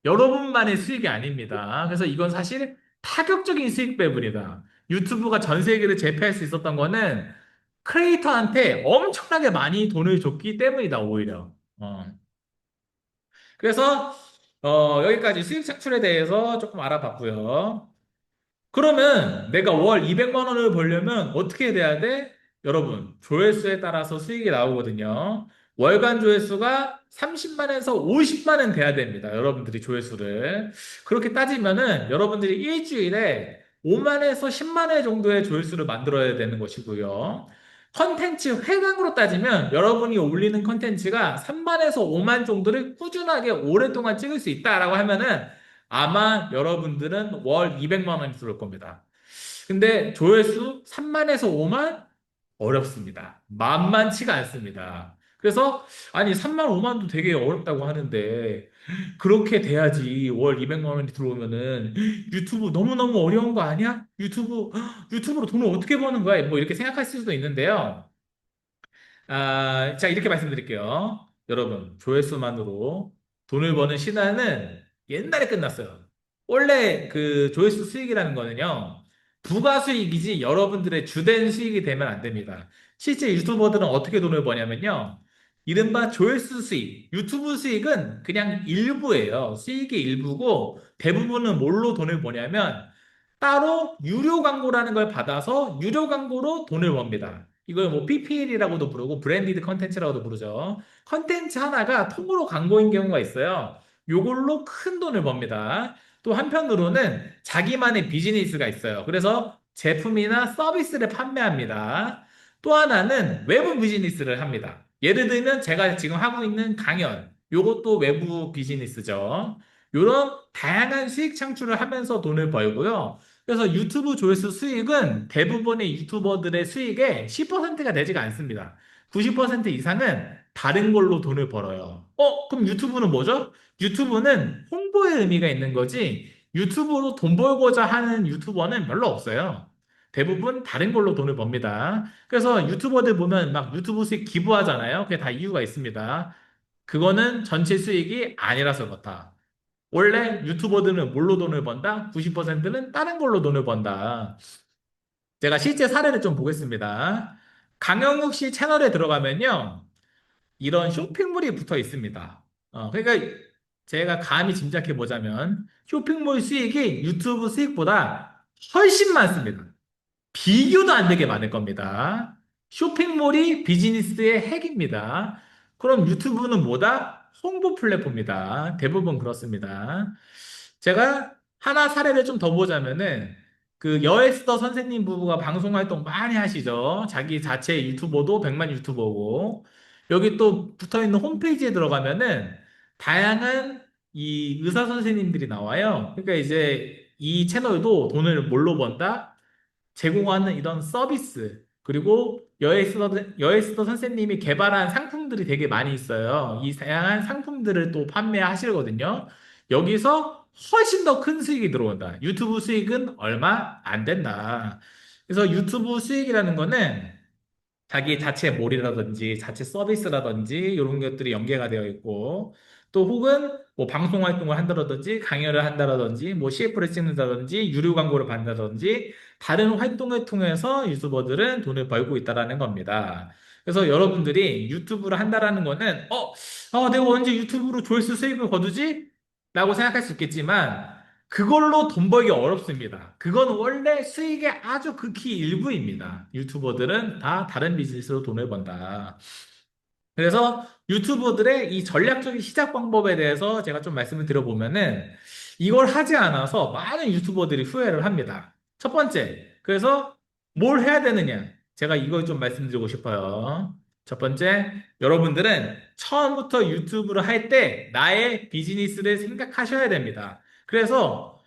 여러분만의 수익이 아닙니다. 그래서 이건 사실 파격적인 수익 배분이다. 유튜브가 전 세계를 제패할 수 있었던 거는 크리에이터한테 엄청나게 많이 돈을 줬기 때문이다, 오히려. 그래서 여기까지 수익 창출에 대해서 조금 알아봤고요. 그러면 내가 월 200만 원을 벌려면 어떻게 돼야 돼? 여러분, 조회수에 따라서 수익이 나오거든요. 월간 조회수가 30만에서 50만은 돼야 됩니다. 여러분들이 조회수를. 그렇게 따지면은 여러분들이 일주일에 5만에서 10만 회 정도의 조회수를 만들어야 되는 것이고요. 컨텐츠 회당으로 따지면 여러분이 올리는 컨텐츠가 3만에서 5만 정도를 꾸준하게 오랫동안 찍을 수 있다라고 하면은 아마 여러분들은 월 200만 원이 들어올 겁니다. 근데 조회수 3만에서 5만? 어렵습니다. 만만치가 않습니다. 그래서 아니 3만 5만도 되게 어렵다고 하는데 그렇게 돼야지 월 200만 원이 들어오면은 유튜브 너무너무 어려운 거 아니야? 유튜브로 돈을 어떻게 버는 거야? 뭐 이렇게 생각하실 수도 있는데요. 자, 이렇게 말씀드릴게요. 여러분, 조회수만으로 돈을 버는 신화는 옛날에 끝났어요. 원래 그 조회수 수익이라는 거는요, 부가 수익이지 여러분들의 주된 수익이 되면 안 됩니다. 실제 유튜버들은 어떻게 돈을 버냐면요, 이른바 조회수 수익, 유튜브 수익은 그냥 일부예요. 수익의 일부고, 대부분은 뭘로 돈을 버냐면, 따로 유료 광고라는 걸 받아서 유료 광고로 돈을 법니다. 이걸 뭐 PPL이라고도 부르고 브랜디드 컨텐츠라고도 부르죠. 컨텐츠 하나가 통으로 광고인 경우가 있어요. 요걸로 큰 돈을 법니다. 또 한편으로는 자기만의 비즈니스가 있어요. 그래서 제품이나 서비스를 판매합니다. 또 하나는 외부 비즈니스를 합니다. 예를 들면 제가 지금 하고 있는 강연, 요것도 외부 비즈니스죠. 이런 다양한 수익 창출을 하면서 돈을 벌고요. 그래서 유튜브 조회수 수익은 대부분의 유튜버들의 수익의 10%가 되지가 않습니다. 90% 이상은 다른 걸로 돈을 벌어요. 그럼 유튜브는 뭐죠? 유튜브는 홍보의 의미가 있는 거지, 유튜브로 돈 벌고자 하는 유튜버는 별로 없어요. 대부분 다른 걸로 돈을 법니다. 그래서 유튜버들 보면 막 유튜브 수익 기부하잖아요. 그게 다 이유가 있습니다. 그거는 전체 수익이 아니라서 그렇다. 원래 유튜버들은 뭘로 돈을 번다? 90%는 다른 걸로 돈을 번다. 제가 실제 사례를 좀 보겠습니다. 강영욱 씨 채널에 들어가면요, 이런 쇼핑몰이 붙어 있습니다. 그러니까 제가 감히 짐작해 보자면 쇼핑몰 수익이 유튜브 수익보다 훨씬 많습니다. 비교도 안 되게 많을 겁니다. 쇼핑몰이 비즈니스의 핵입니다. 그럼 유튜브는 뭐다? 홍보 플랫폼이다. 대부분 그렇습니다. 제가 하나 사례를 좀 더 보자면은 그 여에스더 선생님 부부가 방송 활동 많이 하시죠. 자기 자체 유튜버도 100만 유튜버고 여기 또 붙어 있는 홈페이지에 들어가면은 다양한 이 의사 선생님들이 나와요. 그러니까 이제 이 채널도 돈을 뭘로 번다? 제공하는 이런 서비스, 그리고 여에스더 선생님이 개발한 상품들이 되게 많이 있어요. 이 다양한 상품들을 또 판매하시거든요. 여기서 훨씬 더 큰 수익이 들어온다. 유튜브 수익은 얼마 안 된다. 그래서 유튜브 수익이라는 거는 자기 자체 몰이라든지 자체 서비스라든지 이런 것들이 연계가 되어 있고 또 혹은 뭐 방송 활동을 한다든지 강연을 한다든지 뭐 CF를 찍는다든지 유료 광고를 받는다든지 다른 활동을 통해서 유튜버들은 돈을 벌고 있다라는 겁니다. 그래서 여러분들이 유튜브를 한다라는 거는, 내가 언제 유튜브로 조회수 수익을 거두지? 라고 생각할 수 있겠지만, 그걸로 돈 벌기 어렵습니다. 그건 원래 수익의 아주 극히 일부입니다. 유튜버들은 다 다른 비즈니스로 돈을 번다. 그래서 유튜버들의 이 전략적인 시작 방법에 대해서 제가 좀 말씀을 드려보면은 이걸 하지 않아서 많은 유튜버들이 후회를 합니다. 첫 번째, 그래서 뭘 해야 되느냐? 제가 이걸 좀 말씀드리고 싶어요. 첫 번째, 여러분들은 처음부터 유튜브를 할 때 나의 비즈니스를 생각하셔야 됩니다. 그래서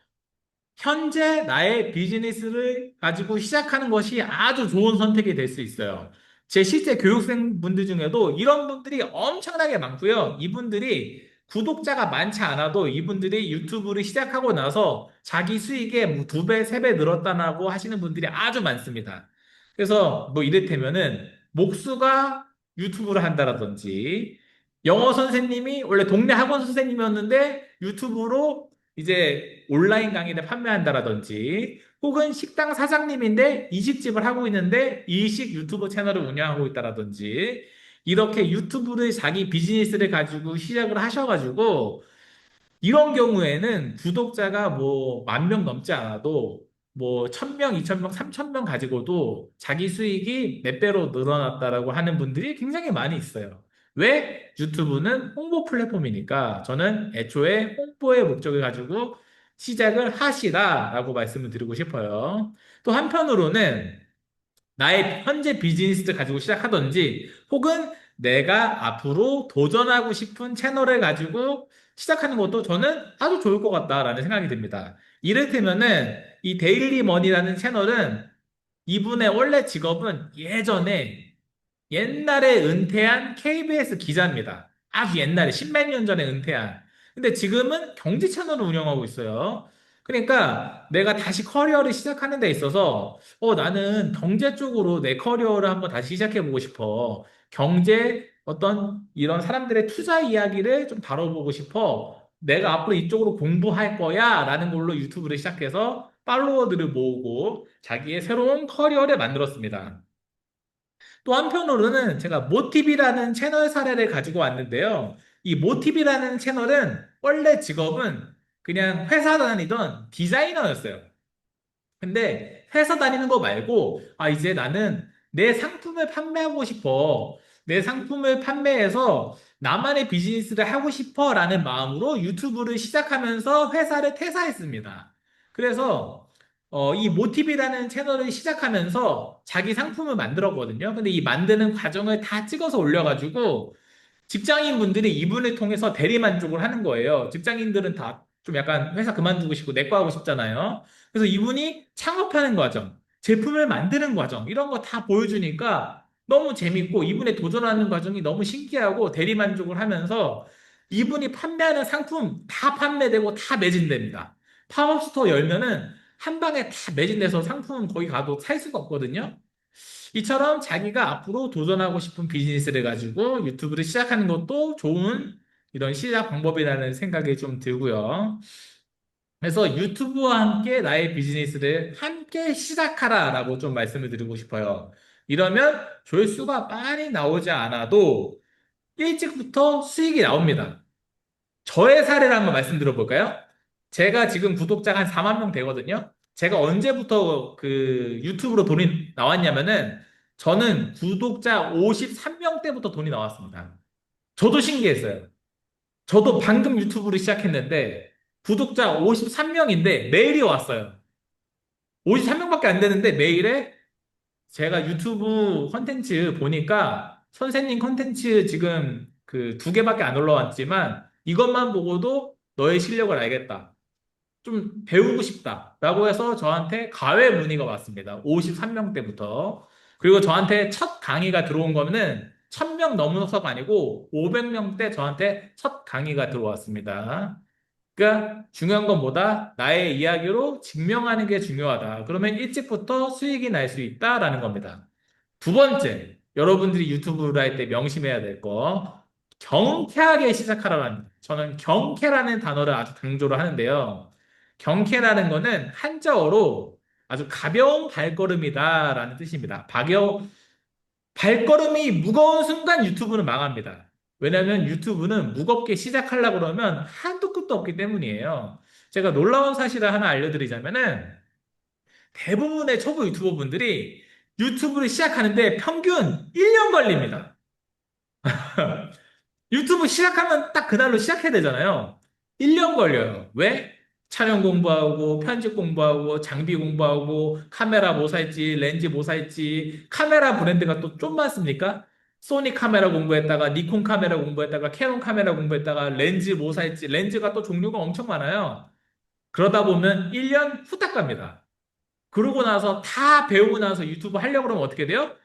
현재 나의 비즈니스를 가지고 시작하는 것이 아주 좋은 선택이 될 수 있어요. 제 실제 교육생 분들 중에도 이런 분들이 엄청나게 많고요. 이분들이 구독자가 많지 않아도 이분들이 유튜브를 시작하고 나서 자기 수익의 뭐 두 배, 세 배 늘었다고 하시는 분들이 아주 많습니다. 그래서 뭐 이를테면은 목수가 유튜브를 한다라든지 영어 선생님이 원래 동네 학원 선생님이었는데 유튜브로 이제 온라인 강의를 판매한다라든지 혹은 식당 사장님인데 이식집을 하고 있는데 이식 유튜브 채널을 운영하고 있다라든지 이렇게 유튜브를 자기 비즈니스를 가지고 시작을 하셔가지고 이런 경우에는 구독자가 뭐 10,000명 넘지 않아도 뭐 1,000명, 2,000명, 3,000명 가지고도 자기 수익이 몇 배로 늘어났다라고 하는 분들이 굉장히 많이 있어요. 왜? 유튜브는 홍보 플랫폼이니까 저는 애초에 홍보의 목적을 가지고 시작을 하시라라고 말씀을 드리고 싶어요. 또 한편으로는 나의 현재 비즈니스를 가지고 시작하든지 혹은 내가 앞으로 도전하고 싶은 채널을 가지고 시작하는 것도 저는 아주 좋을 것 같다라는 생각이 듭니다. 이를테면은 이 데일리 머니라는 채널은 이분의 원래 직업은 옛날에 은퇴한 KBS 기자입니다. 아주 옛날에, 십몇 년 전에 은퇴한. 근데 지금은 경제 채널을 운영하고 있어요. 그러니까 내가 다시 커리어를 시작하는 데 있어서, 나는 경제 쪽으로 내 커리어를 한번 다시 시작해보고 싶어. 경제, 어떤 이런 사람들의 투자 이야기를 좀 다뤄보고 싶어. 내가 앞으로 이쪽으로 공부할 거야. 라는 걸로 유튜브를 시작해서 팔로워들을 모으고 자기의 새로운 커리어를 만들었습니다. 또 한편으로는 제가 모티비라는 채널 사례를 가지고 왔는데요. 이 모티비라는 채널은 원래 직업은 그냥 회사 다니던 디자이너였어요. 근데 회사 다니는 거 말고, 이제 나는 내 상품을 판매하고 싶어. 내 상품을 판매해서 나만의 비즈니스를 하고 싶어. 라는 마음으로 유튜브를 시작하면서 회사를 퇴사했습니다. 그래서, 이 모티비라는 채널을 시작하면서 자기 상품을 만들었거든요. 근데 이 만드는 과정을 다 찍어서 올려가지고, 직장인분들이 이분을 통해서 대리 만족을 하는 거예요. 직장인들은 다 좀 약간 회사 그만두고 싶고 내과 하고 싶잖아요. 그래서 이분이 창업하는 과정, 제품을 만드는 과정, 이런 거 다 보여주니까 너무 재밌고 이분의 도전하는 과정이 너무 신기하고 대리 만족을 하면서 이분이 판매하는 상품 다 판매되고 다 매진됩니다. 팝업 스토어 열면은 한 방에 다 매진돼서 상품은 거기 가도 살 수가 없거든요. 이처럼 자기가 앞으로 도전하고 싶은 비즈니스를 가지고 유튜브를 시작하는 것도 좋은 이런 시작 방법이라는 생각이 좀 들고요. 그래서 유튜브와 함께 나의 비즈니스를 함께 시작하라라고 좀 말씀을 드리고 싶어요. 이러면 조회수가 많이 나오지 않아도 일찍부터 수익이 나옵니다. 저의 사례를 한번 말씀드려 볼까요? 제가 지금 구독자가 한 4만 명 되거든요. 제가 언제부터 그 유튜브로 돈이 나왔냐면은 저는 구독자 53명 때부터 돈이 나왔습니다. 저도 신기했어요. 저도 방금 유튜브를 시작했는데 구독자 53명인데 메일이 왔어요. 53명밖에 안 되는데 메일에 제가 유튜브 컨텐츠 보니까 선생님 컨텐츠 지금 그 두 개밖에 안 올라왔지만 이것만 보고도 너의 실력을 알겠다. 좀 배우고 싶다. 라고 해서 저한테 가외 문의가 왔습니다. 53명 때부터. 그리고 저한테 첫 강의가 들어온 거는 1,000명 넘어서가 아니고 500명 때 저한테 첫 강의가 들어왔습니다. 그러니까 중요한 건 뭐다? 나의 이야기로 증명하는 게 중요하다. 그러면 일찍부터 수익이 날 수 있다라는 겁니다. 두 번째, 여러분들이 유튜브를 할 때 명심해야 될 거, 경쾌하게 시작하라는 겁니다. 저는 경쾌라는 단어를 아주 강조를 하는데요. 경쾌라는 거는 한자어로 아주 가벼운 발걸음이다라는 뜻입니다. 발걸음이 무거운 순간 유튜브는 망합니다. 왜냐하면 유튜브는 무겁게 시작하려고 그러면 한도 끝도 없기 때문이에요. 제가 놀라운 사실을 하나 알려드리자면은 대부분의 초보 유튜버 분들이 유튜브를 시작하는데 평균 1년 걸립니다. 유튜브 시작하면 딱 그날로 시작해야 되잖아요. 1년 걸려요. 왜? 촬영 공부하고, 편집 공부하고, 장비 공부하고, 카메라 뭐 살지, 렌즈 뭐 살지, 카메라 브랜드가 또 좀 많습니까? 소니 카메라 공부했다가, 니콘 카메라 공부했다가, 캐논 카메라 공부했다가, 렌즈 뭐 살지, 렌즈가 또 종류가 엄청 많아요. 그러다 보면 1년 후딱 갑니다. 그러고 나서 다 배우고 나서 유튜브 하려고 그러면 어떻게 돼요?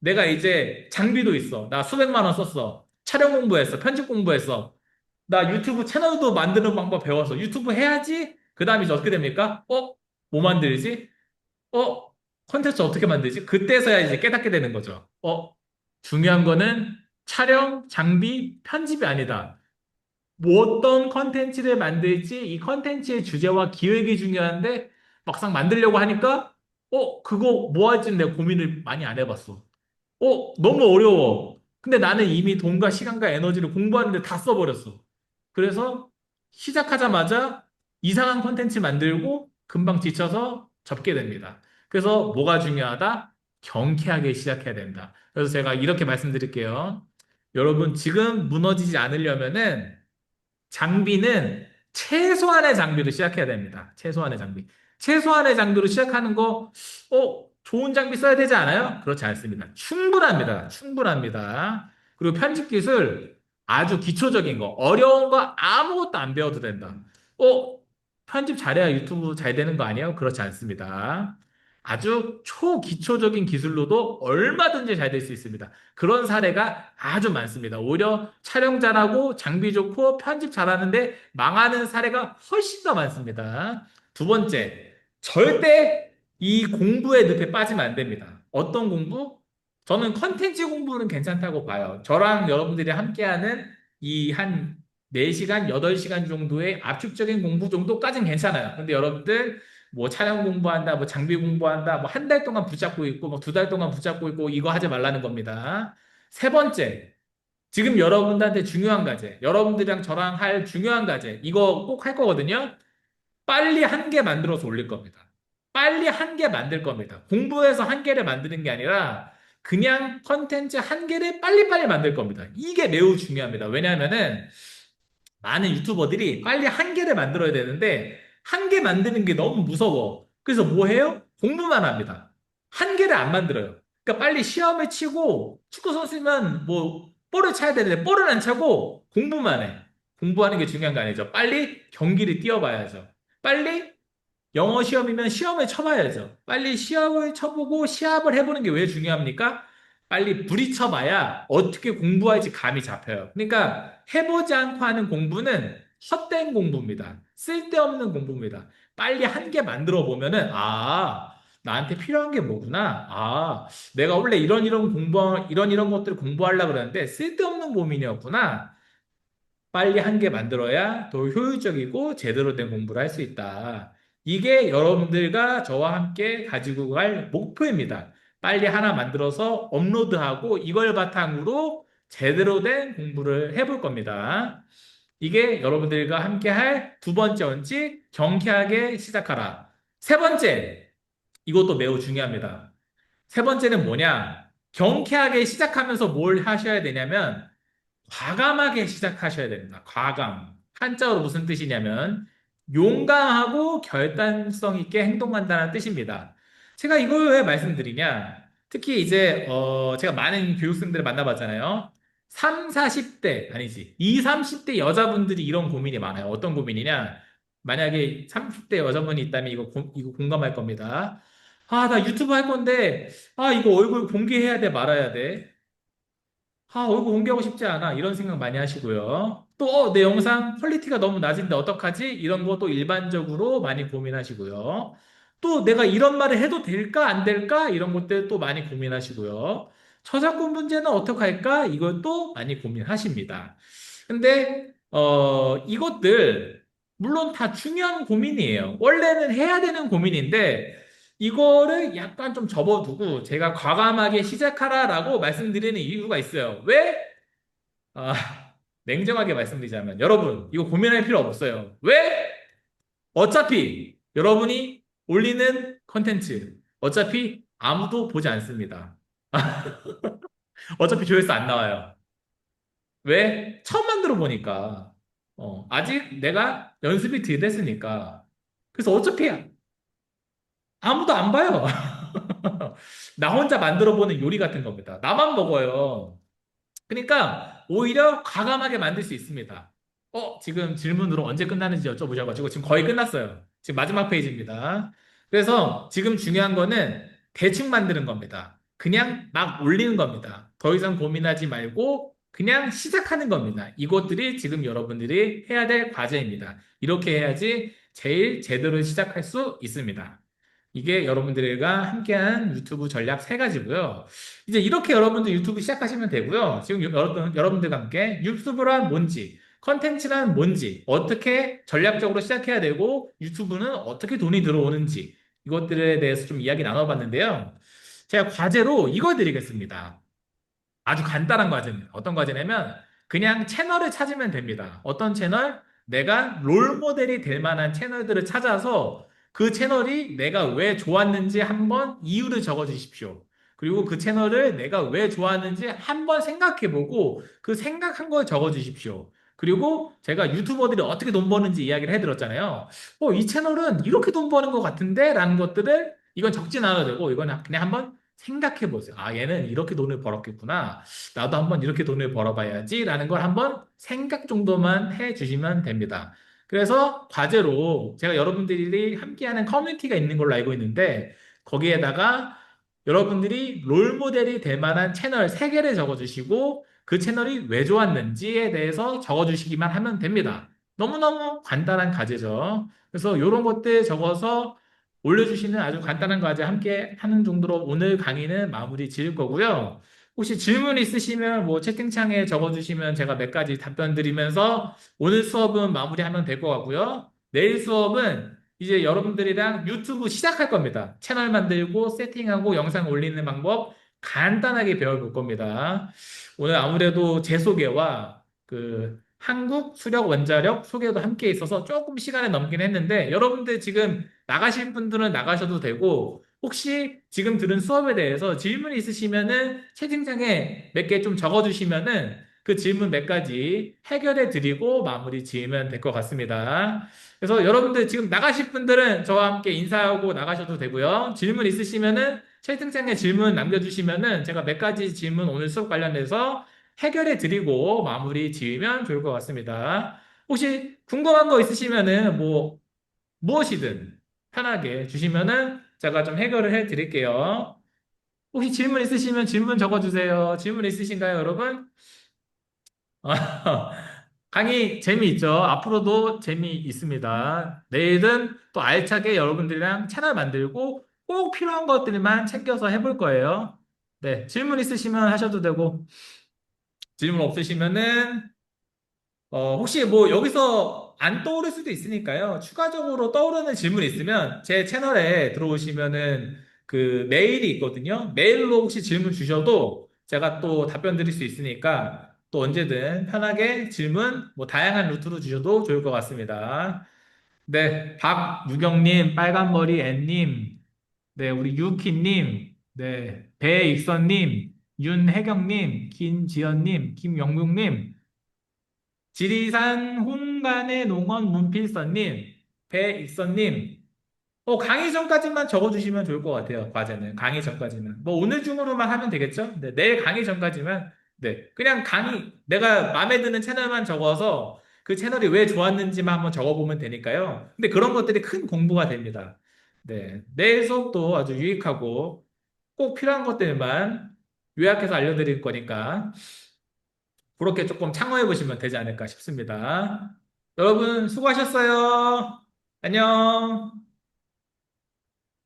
내가 이제 장비도 있어. 나 수백만 원 썼어. 촬영 공부했어. 편집 공부했어. 나 유튜브 채널도 만드는 방법 배웠어. 유튜브 해야지? 그 다음에 이제 어떻게 됩니까? 뭐 만들지? 어? 컨텐츠 어떻게 만들지? 그때서야 이제 깨닫게 되는 거죠. 중요한 거는 촬영, 장비, 편집이 아니다. 뭐 어떤 컨텐츠를 만들지 이 컨텐츠의 주제와 기획이 중요한데 막상 만들려고 하니까 그거 뭐 할지 내가 고민을 많이 안 해봤어. 너무 어려워. 근데 나는 이미 돈과 시간과 에너지를 공부하는데 다 써버렸어. 그래서 시작하자마자 이상한 컨텐츠 만들고 금방 지쳐서 접게 됩니다. 그래서 뭐가 중요하다? 경쾌하게 시작해야 된다. 그래서 제가 이렇게 말씀드릴게요. 여러분 지금 무너지지 않으려면은 장비는 최소한의 장비로 시작해야 됩니다. 최소한의 장비. 최소한의 장비로 시작하는 거, 좋은 장비 써야 되지 않아요? 그렇지 않습니다. 충분합니다. 충분합니다. 그리고 편집 기술 아주 기초적인 거, 어려운 거 아무것도 안 배워도 된다. 어, 편집 잘해야 유튜브 잘 되는 거 아니에요? 그렇지 않습니다. 아주 초기초적인 기술로도 얼마든지 잘 될 수 있습니다. 그런 사례가 아주 많습니다. 오히려 촬영 잘하고 장비 좋고 편집 잘하는데 망하는 사례가 훨씬 더 많습니다. 두 번째, 절대 이 공부의 늪에 빠지면 안 됩니다. 어떤 공부? 저는 컨텐츠 공부는 괜찮다고 봐요. 저랑 여러분들이 함께하는 이 한 4시간, 8시간 정도의 압축적인 공부 정도까지는 괜찮아요. 근데 여러분들 뭐 촬영 공부한다, 뭐 장비 공부한다, 뭐 한 달 동안 붙잡고 있고, 뭐 2달 동안 붙잡고 있고, 이거 하지 말라는 겁니다. 세 번째, 지금 여러분들한테 중요한 과제, 여러분들이랑 저랑 할 중요한 과제, 이거 꼭 할 거거든요. 빨리 한 개 만들어서 올릴 겁니다. 빨리 한 개 만들 겁니다. 공부해서 한 개를 만드는 게 아니라 그냥 컨텐츠 한 개를 빨리빨리 만들 겁니다. 이게 매우 중요합니다. 왜냐하면은 많은 유튜버들이 빨리 한 개를 만들어야 되는데 한 개 만드는 게 너무 무서워. 그래서 뭐 해요? 공부만 합니다. 한 개를 안 만들어요. 그러니까 빨리 시험을 치고 축구 선수면 뭐 볼을 차야 되는데 볼을 안 차고 공부만 해. 공부하는 게 중요한 거 아니죠. 빨리 경기를 뛰어봐야죠. 빨리 영어 시험이면 시험을 쳐봐야죠. 빨리 시험을 쳐보고 시합을 해보는 게 왜 중요합니까? 빨리 부딪혀봐야 어떻게 공부할지 감이 잡혀요. 그러니까 해보지 않고 하는 공부는 헛된 공부입니다. 쓸데없는 공부입니다. 빨리 한 개 만들어 보면은, 나한테 필요한 게 뭐구나. 내가 원래 이런 것들을 공부하려고 그러는데 쓸데없는 고민이었구나. 빨리 한 개 만들어야 더 효율적이고 제대로 된 공부를 할 수 있다. 이게 여러분들과 저와 함께 가지고 갈 목표입니다. 빨리 하나 만들어서 업로드하고 이걸 바탕으로 제대로 된 공부를 해볼 겁니다. 이게 여러분들과 함께 할 두 번째 원칙, 경쾌하게 시작하라. 세 번째, 이것도 매우 중요합니다. 세 번째는 뭐냐? 경쾌하게 시작하면서 뭘 하셔야 되냐면 과감하게 시작하셔야 됩니다. 과감. 한자어로 무슨 뜻이냐면 용감하고 결단성 있게 행동한다는 뜻입니다. 제가 이걸 왜 말씀드리냐? 특히 이제 제가 많은 교육생들을 만나봤잖아요. 3, 40대 아니지. 2, 30대 여자분들이 이런 고민이 많아요. 어떤 고민이냐? 만약에 30대 여자분이 있다면 이거 공감할 겁니다. 나 유튜브 할 건데 이거 얼굴 공개해야 돼 말아야 돼. 얼굴 공개하고 싶지 않아. 이런 생각 많이 하시고요. 또, 내 영상 퀄리티가 너무 낮은데 어떡하지? 이런 것도 일반적으로 많이 고민하시고요. 또, 내가 이런 말을 해도 될까? 안 될까? 이런 것들 또 많이 고민하시고요. 저작권 문제는 어떡할까? 이것도 많이 고민하십니다. 근데, 이것들, 물론 다 중요한 고민이에요. 원래는 해야 되는 고민인데, 이거를 약간 좀 접어두고 제가 과감하게 시작하라라고 말씀드리는 이유가 있어요. 왜? 아, 냉정하게 말씀드리자면 여러분 이거 고민할 필요 없어요. 왜? 어차피 여러분이 올리는 컨텐츠 어차피 아무도 보지 않습니다. 어차피 조회수 안 나와요. 왜? 처음 만들어 보니까 아직 내가 연습이 덜 됐으니까 그래서 어차피 아무도 안 봐요. 나 혼자 만들어 보는 요리 같은 겁니다. 나만 먹어요. 그러니까 오히려 과감하게 만들 수 있습니다. 지금 질문으로 언제 끝나는지 여쭤보셔가지고 지금 거의 끝났어요. 지금 마지막 페이지입니다. 그래서 지금 중요한 거는 대충 만드는 겁니다. 그냥 막 올리는 겁니다. 더 이상 고민하지 말고 그냥 시작하는 겁니다. 이것들이 지금 여러분들이 해야 될 과제입니다. 이렇게 해야지 제일 제대로 시작할 수 있습니다. 이게 여러분들과 함께한 유튜브 전략 세 가지고요. 이제 이렇게 여러분들 유튜브 시작하시면 되고요. 지금 여러분들과 함께 유튜브란 뭔지, 컨텐츠란 뭔지, 어떻게 전략적으로 시작해야 되고, 유튜브는 어떻게 돈이 들어오는지, 이것들에 대해서 좀 이야기 나눠봤는데요. 제가 과제로 이거 드리겠습니다. 아주 간단한 과제입니다. 어떤 과제냐면 그냥 채널을 찾으면 됩니다. 어떤 채널? 내가 롤 모델이 될 만한 채널들을 찾아서 그 채널이 내가 왜 좋았는지 한번 이유를 적어 주십시오. 그리고 그 채널을 내가 왜 좋았는지 한번 생각해보고 그 생각한 걸 적어 주십시오. 그리고 제가 유튜버들이 어떻게 돈 버는지 이야기를 해드렸잖아요. 이 채널은 이렇게 돈 버는 것 같은데? 라는 것들을 이건 적진 않아도 되고 이건 그냥 한번 생각해 보세요. 아, 얘는 이렇게 돈을 벌었겠구나. 나도 한번 이렇게 돈을 벌어봐야지. 라는 걸 한번 생각 정도만 해 주시면 됩니다. 그래서 과제로 제가 여러분들이 함께하는 커뮤니티가 있는 걸로 알고 있는데 거기에다가 여러분들이 롤 모델이 될 만한 채널 3개를 적어주시고 그 채널이 왜 좋았는지에 대해서 적어주시기만 하면 됩니다. 너무너무 간단한 과제죠. 그래서 이런 것들 적어서 올려주시는 아주 간단한 과제 함께 하는 정도로 오늘 강의는 마무리 지을 거고요. 혹시 질문 있으시면 뭐 채팅창에 적어주시면 제가 몇 가지 답변 드리면서 오늘 수업은 마무리하면 될 것 같고요. 내일 수업은 이제 여러분들이랑 유튜브 시작할 겁니다. 채널 만들고 세팅하고 영상 올리는 방법 간단하게 배워볼 겁니다. 오늘 아무래도 제 소개와 그 한국 수력 원자력 소개도 함께 있어서 조금 시간을 넘긴 했는데 여러분들 지금 나가실 분들은 나가셔도 되고 혹시 지금 들은 수업에 대해서 질문 있으시면은 채팅창에 몇 개 좀 적어주시면은 그 질문 몇 가지 해결해 드리고 마무리 지으면 될 것 같습니다. 그래서 여러분들 지금 나가실 분들은 저와 함께 인사하고 나가셔도 되고요. 질문 있으시면은 채팅창에 질문 남겨주시면은 제가 몇 가지 질문 오늘 수업 관련해서 해결해 드리고 마무리 지으면 좋을 것 같습니다. 혹시 궁금한 거 있으시면은 무엇이든 편하게 주시면은 제가 좀 해결을 해 드릴게요. 혹시 질문 있으시면 질문 적어주세요. 질문 있으신가요, 여러분? 강의 재미있죠? 앞으로도 재미있습니다. 내일은 또 알차게 여러분들이랑 채널 만들고 꼭 필요한 것들만 챙겨서 해볼 거예요. 네, 질문 있으시면 하셔도 되고, 질문 없으시면은 혹시 여기서 안 떠오를 수도 있으니까요. 추가적으로 떠오르는 질문 있으면 제 채널에 들어오시면은 그 메일이 있거든요. 메일로 혹시 질문 주셔도 제가 또 답변 드릴 수 있으니까 또 언제든 편하게 질문 다양한 루트로 주셔도 좋을 것 같습니다. 네, 박유경님, 빨간머리 앤님, 네, 우리 유키님, 네, 배익선님, 윤혜경님, 김지연님, 김영국님, 지리산 홍간의 농원 문필서님, 배익선님, 강의 전까지만 적어주시면 좋을 것 같아요. 과제는 강의 전까지만. 오늘 중으로만 하면 되겠죠? 네, 내일 강의 전까지만. 네, 그냥 강의 내가 마음에 드는 채널만 적어서 그 채널이 왜 좋았는지만 한번 적어보면 되니까요. 근데 그런 것들이 큰 공부가 됩니다. 네, 내일 수업도 아주 유익하고 꼭 필요한 것들만 요약해서 알려드릴 거니까. 그렇게 조금 참고해 보시면 되지 않을까 싶습니다. 여러분 수고하셨어요. 안녕.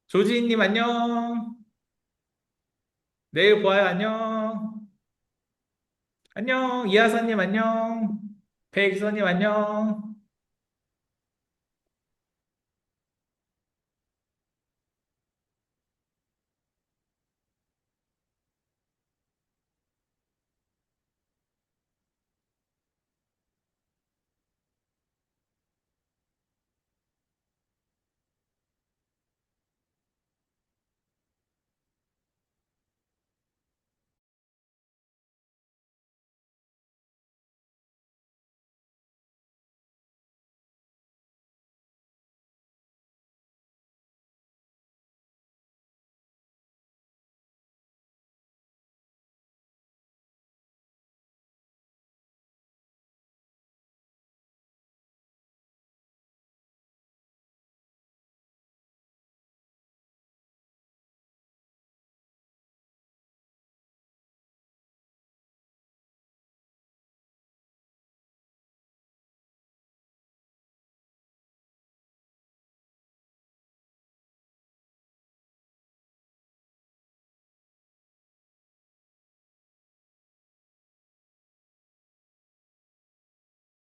조지희님 안녕. 내일 봐요. 안녕. 안녕. 이하선님 안녕. 백이선님 안녕.